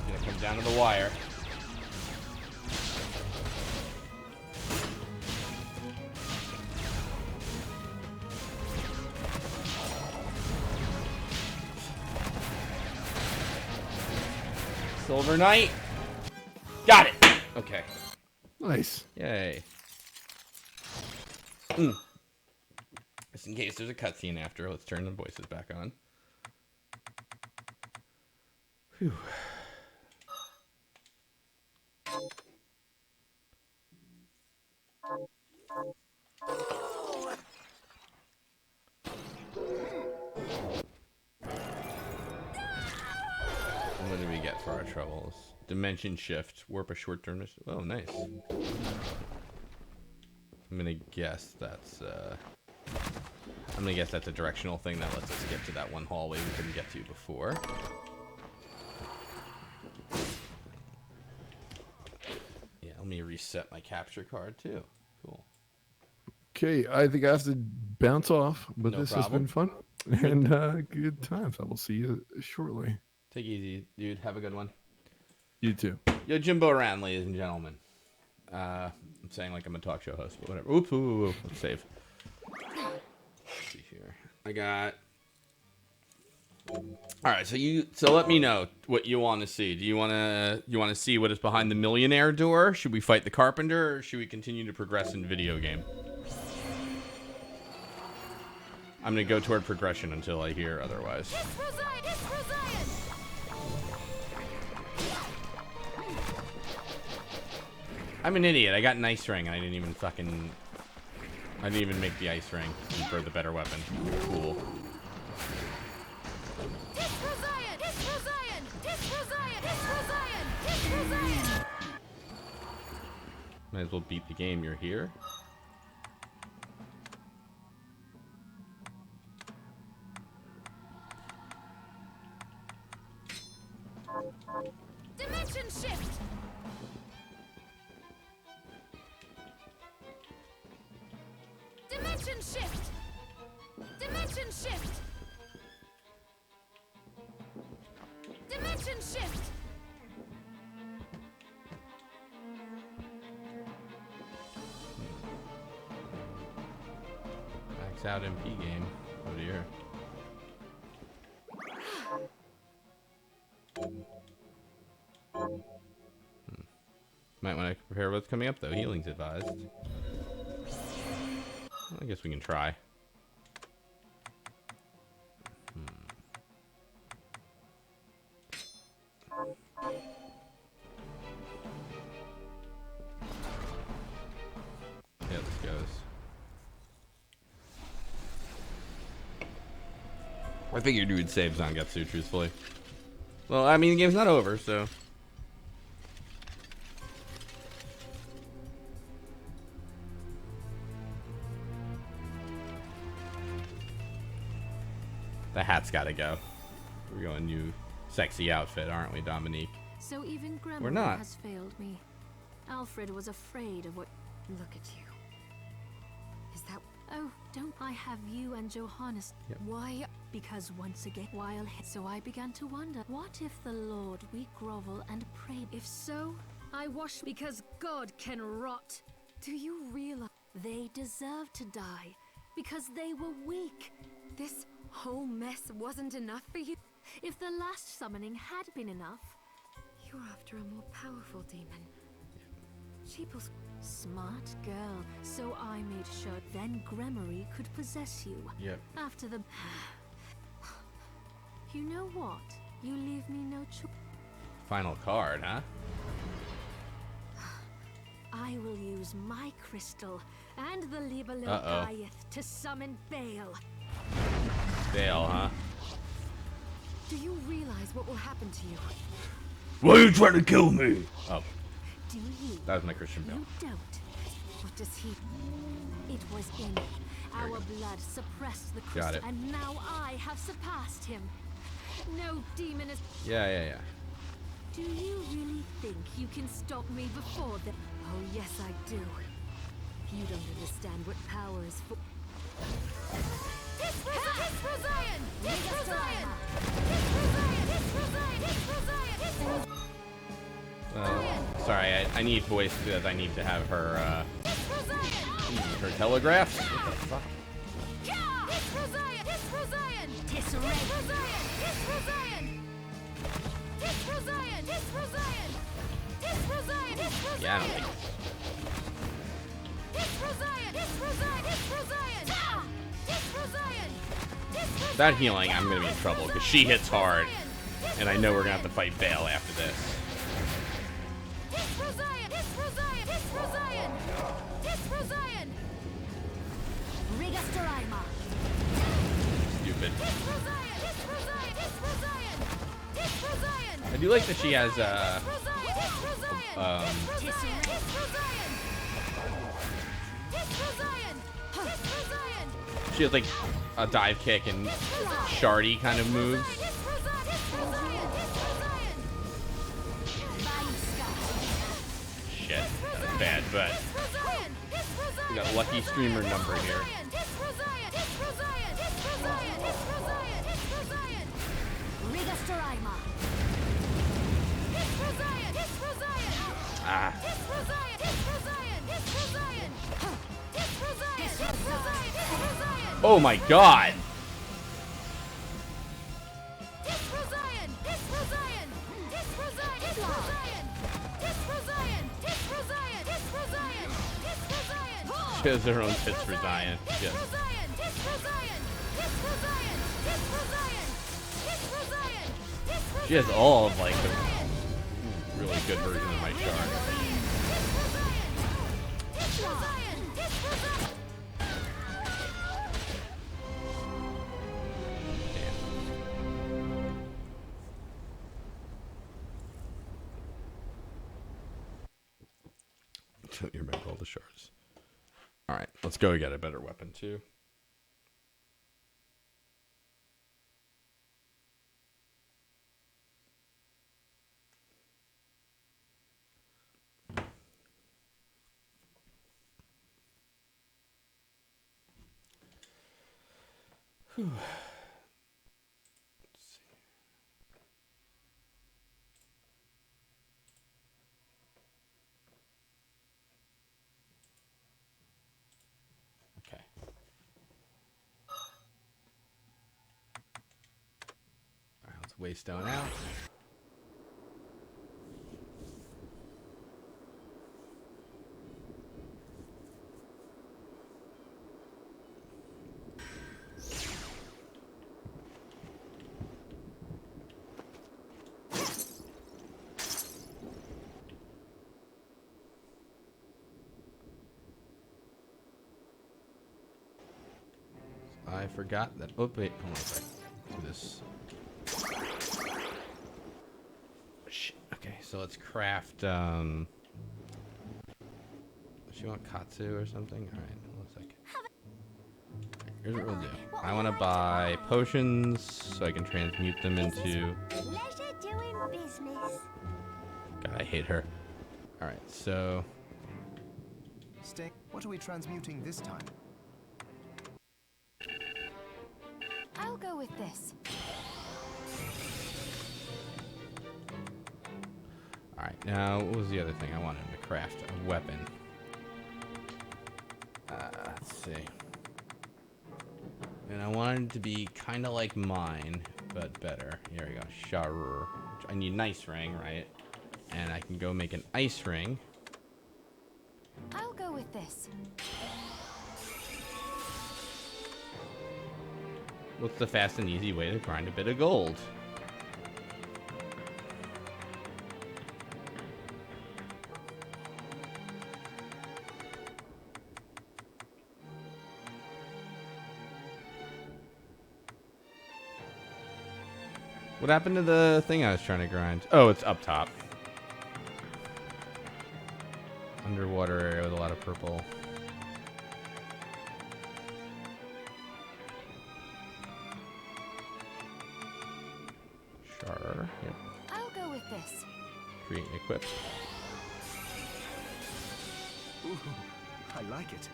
Gonna come down to the wire. Silver Knight. Got it. Okay. Nice. Yay. Just in case there's a cutscene after, let's turn the voices back on. Whew. What did we get for our troubles? Dimension shift. Warp a short-term mission. Oh, nice. I'm gonna guess that's a directional thing that lets us get to that one hallway we couldn't get to before. Yeah, let me reset my capture card too. Cool. Okay, I think I have to bounce off, but No this problem. has been fun and good times. I will see you shortly. Take it easy, dude. Have a good one. You too. Yo, Jimbo around, ladies and gentlemen. I'm saying like I'm a talk show host, but whatever. Oops, let's save. Let's see here. I got. All right, so let me know what you want to see. Do you want to see what is behind the millionaire door? Should we fight the carpenter, or should we continue to progress in video game? I'm gonna go toward progression until I hear otherwise. I'm an idiot. I got an ice ring and I didn't even make the ice ring for the better weapon. Cool. Might as well beat the game. You're here. Dimension shift. Dimension shift. Dimension shift. Dimension shift. Max out MP game. Oh dear. Might want to prepare what's coming up though. Healing's advised. I guess we can try. Yeah, this goes. I figured you would save Zangetsu, truthfully. Well, I mean, the game's not over, so... The hat's gotta go. We're going new sexy outfit, aren't we, Dominique? So even We're Grandma not. has failed me. Alfred was afraid of what... Look at you. Is that... Oh, don't I have you and Johannes? Yep. Why? Because once again, so I began to wonder, what if the Lord we grovel and pray? If so, I wash because God can rot. Do you realize they deserve to die because they were weak? This whole mess wasn't enough for you? If the last summoning had been enough, you're after a more powerful demon. Sheeple's smart girl, so I made sure then Gremory could possess you. Yep. After the... You know what? You leave me no choice. Final card, huh? I will use my crystal and the Libelo Gaiath to summon Bale. Bale, huh? Do you realize what will happen to you? Why are you trying to kill me? Oh. Do you? That was my Christian Bale. You don't. What does he... It was in our blood suppressed the crystal, Got it. and now I have surpassed him. No demon is... Yeah. Do you really think you can stop me before the... Oh, yes, I do. You don't understand what power is for... Sorry, I need voice because I need to have her, her telegraphs. What the fuck? Yeah, I don't think. That healing, I'm gonna be in trouble because she hits hard, and I know we're gonna have to fight Bale after this. Stupid. I do like that she has she has like a dive kick and shardy kind of moves. Shit, that was bad, but we got a lucky streamer number here. Ah. Oh my god! She has her own tits for Zion. Yes. She has all of like the really good version of my shark. Don't you remember all the shards? Alright, let's go get a better weapon too. Whew. Let's see. Okay. All right, let's Waystone out. I forgot that. Oh, wait. Hold on a sec. Do this. Shit. Okay, so let's craft. Does she want Katsu or something? Alright, hold on a second. Here's what we'll do. I want to buy potions so I can transmute them into. Pleasure doing business. God, I hate her. Alright, so. Stay. What are we transmuting this time? I'll go with this. Alright, now what was the other thing I wanted to craft? A weapon. see. And I wanted it to be kind of like mine, but better. Here we go. Shar. I need an ice ring, right? And I can go make an ice ring. I'll go with this. What's the fast and easy way to grind a bit of gold? What happened to the thing I was trying to grind? Oh, it's up top. Underwater area with a lot of purple. Sure. Yep. I'll go with this. Create and equip. Ooh, I like it.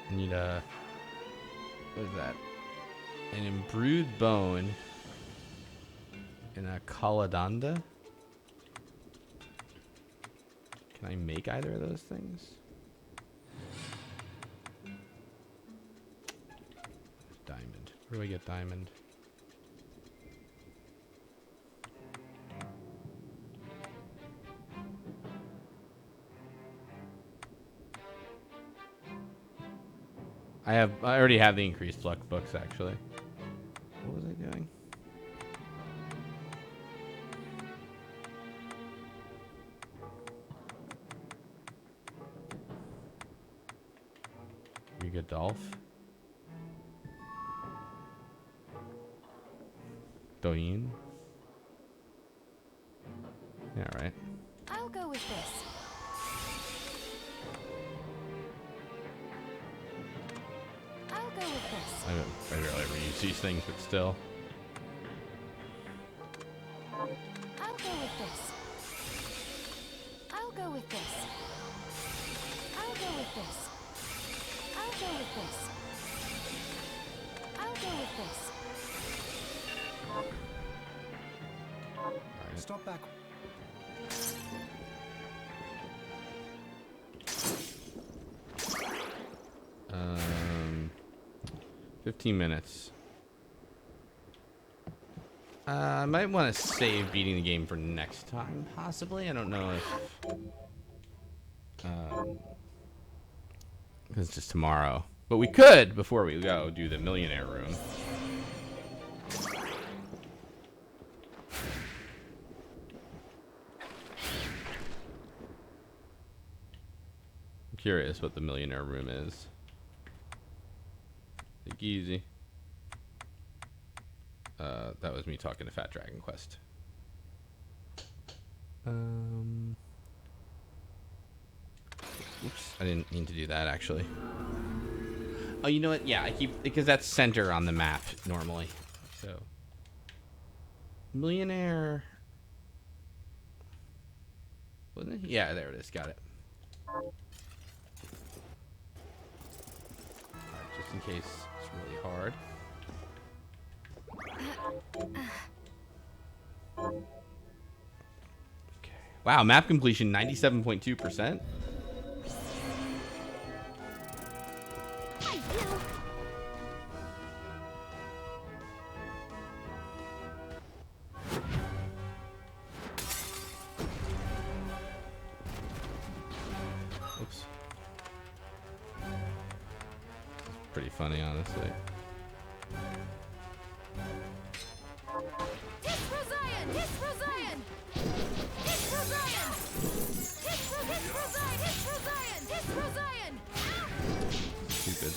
I need a... What is that? An imbrued bone and a caladanda. Can I make either of those things? Diamond. Where do I get diamond? I already have the increased luck books actually. What was I doing? Riga Dolph. Doyin. Yeah, right. I'll go with this. I'll go with this. I rarely ever use these things, but still. I'll go with this. I'll go with this. I'll go with this. I'll go with this. I'll go with this. Right. Stop back. 15 minutes. I might want to save beating the game for next time, possibly. I don't know if... it's just tomorrow. But we could, before we go, do the millionaire room. I'm curious what the millionaire room is. Take it easy. That was me talking to Fat Dragon Quest. Oops, I didn't mean to do that actually. Oh, you know what? Yeah, I keep because that's center on the map normally. So, millionaire. Wasn't it? Yeah, there it is. Got it. Alright, just in case it's really hard. Okay. Wow, map completion 97.2%. Oops. Pretty funny, honestly. Stupid.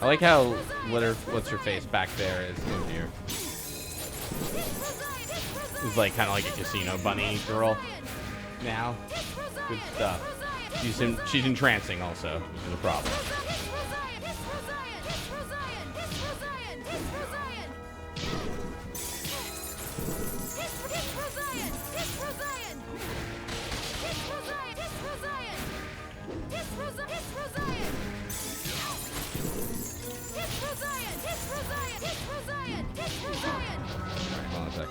I like how what's her face back there is in here. It's like kind of like a casino bunny girl now. Good stuff. She's entrancing also, which is a problem. Hold on a sec.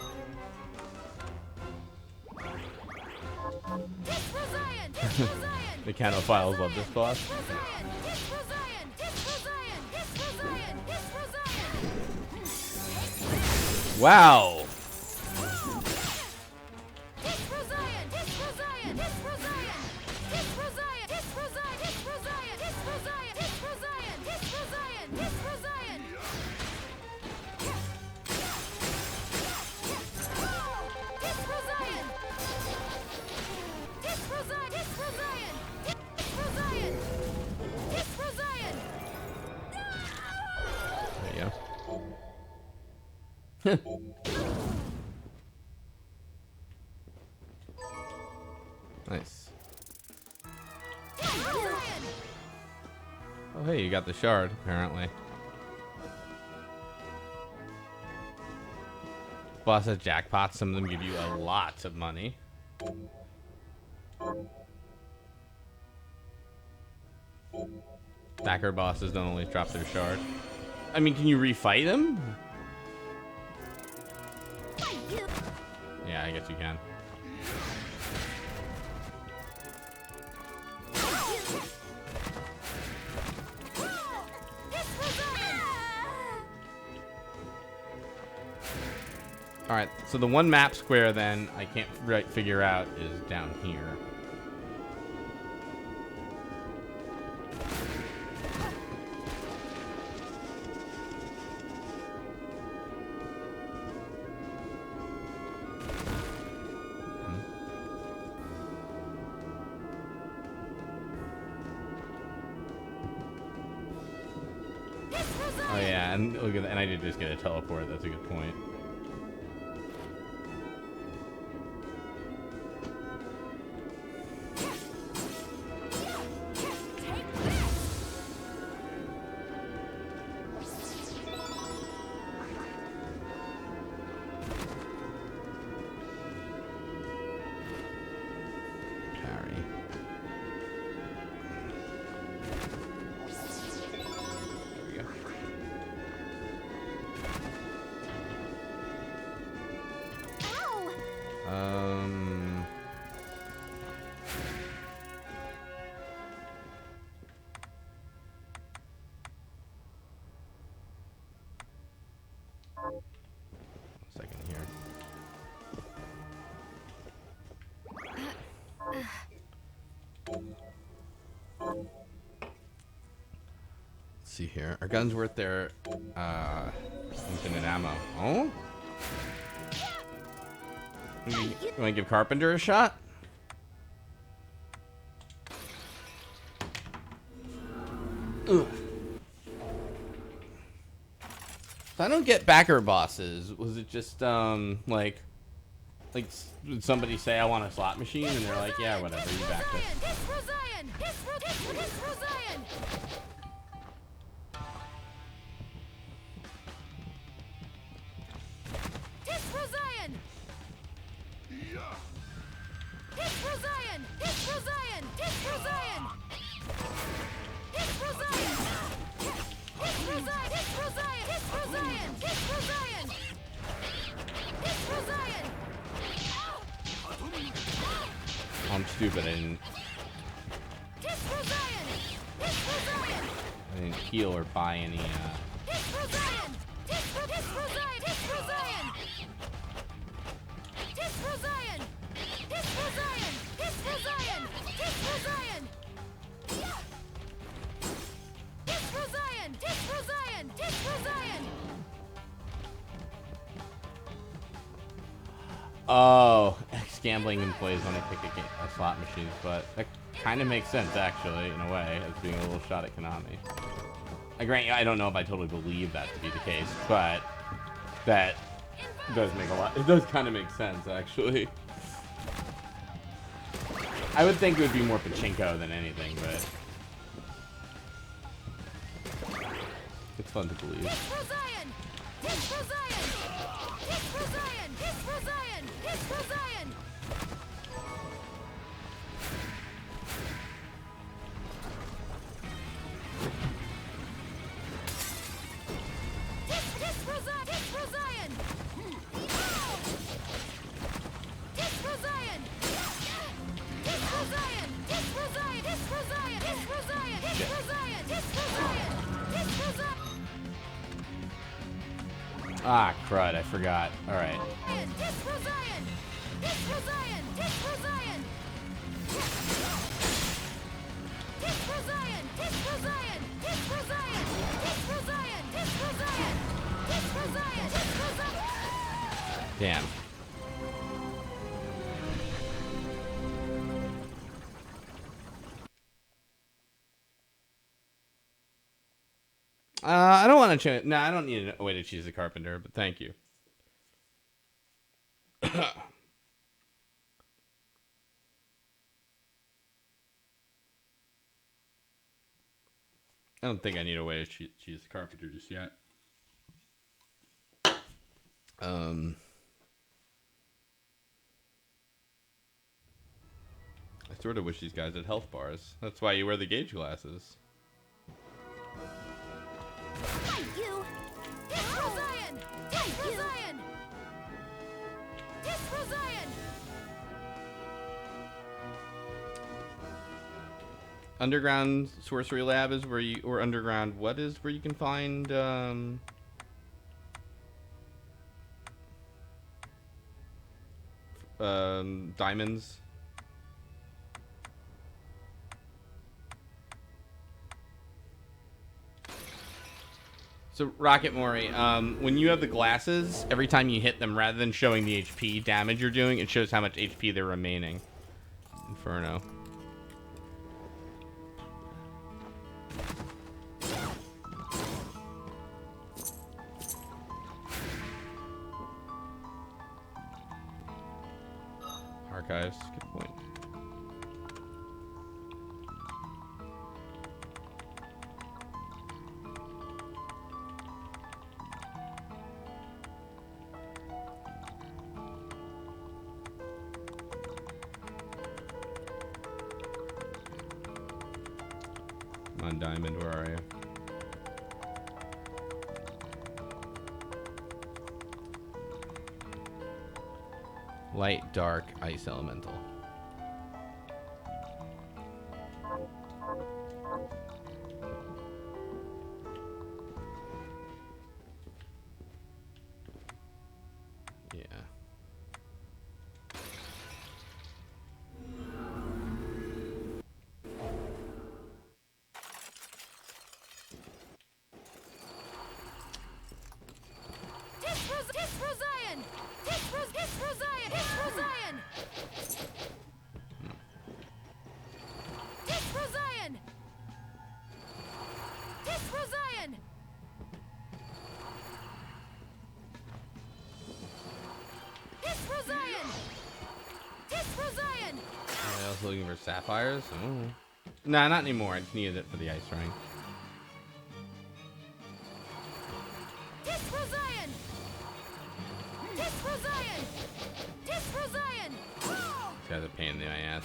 The Canophiles love this boss. Wow. There you go. Nice. Oh, hey, you got the shard, apparently. Boss has jackpots. Some of them give you a lot of money. Backer bosses don't always drop their shard. I mean, can you refight them? Yeah, I guess you can. Alright, so the one map square then I can't figure out is down here. Oh yeah, and look at that, and I did just get a teleport. That's a good point. Second here. Let's see here. Our guns worth their infinite ammo. Oh? You want to give Carpenter a shot? Ugh. I don't get backer bosses. Was it just like did somebody say I want a slot machine and they're like, yeah, whatever, you back this. I'm stupid. I didn't heal or buy any. Oh, X-gambling employees when I pick a slot machines, but that kind of makes sense, actually, in a way, as being a little shot at Konami. I grant you, I don't know if I totally believe that to be the case, but that does make a lot. It does kind of make sense, actually. I would think it would be more pachinko than anything, but it's fun to believe. Ah, crud, I forgot. Alright. Damn. I don't want to choose. No, I don't need a way to choose a carpenter, but thank you. I don't think I need a way to choose a carpenter just yet. I sort of wish these guys had health bars. That's why you wear the gauge glasses. Thank you. Zion. Thank you. Zion. Zion. Underground sorcery lab is where you, or underground what is where you can find diamonds. So Rocket Mori, when you have the glasses, every time you hit them, rather than showing the HP damage you're doing, it shows how much HP they're remaining. Inferno. Archives, good point. Come on, Diamond, where are you? Light, dark, ice elemental. Yeah. I was looking for sapphires. Oh. Nah, not anymore. I just needed it for the ice ring. This guy's a pain in the ass.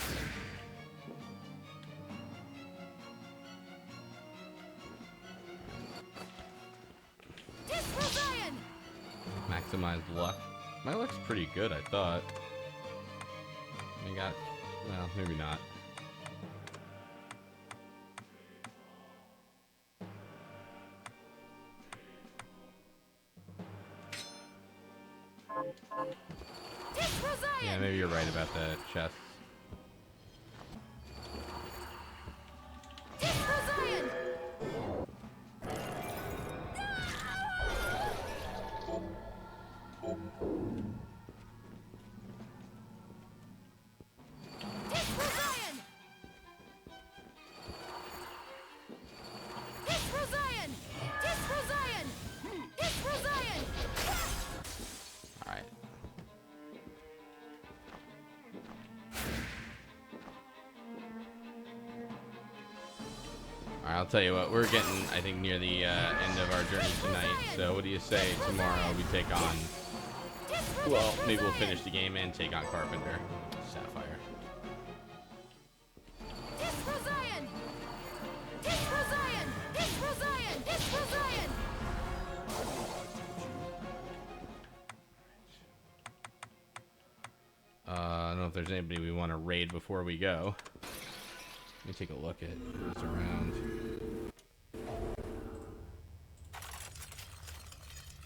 Maximize luck. My luck's pretty good, I thought. I got, well, maybe not. Yeah, maybe you're right about the chest. I'll tell you what, we're getting, I think, near the end of our journey tonight. So what do you say tomorrow we take on, well, maybe we'll finish the game and take on Carpenter. Sapphire. I don't know if there's anybody we want to raid before we go. Let me take a look at who's around.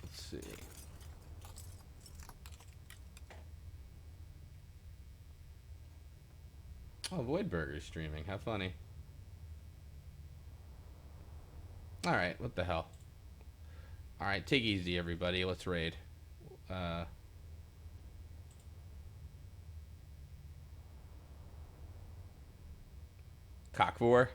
Let's see. Oh, Voidburger's streaming. How funny. Alright, what the hell. Alright, take it easy, everybody. Let's raid. Cockvor.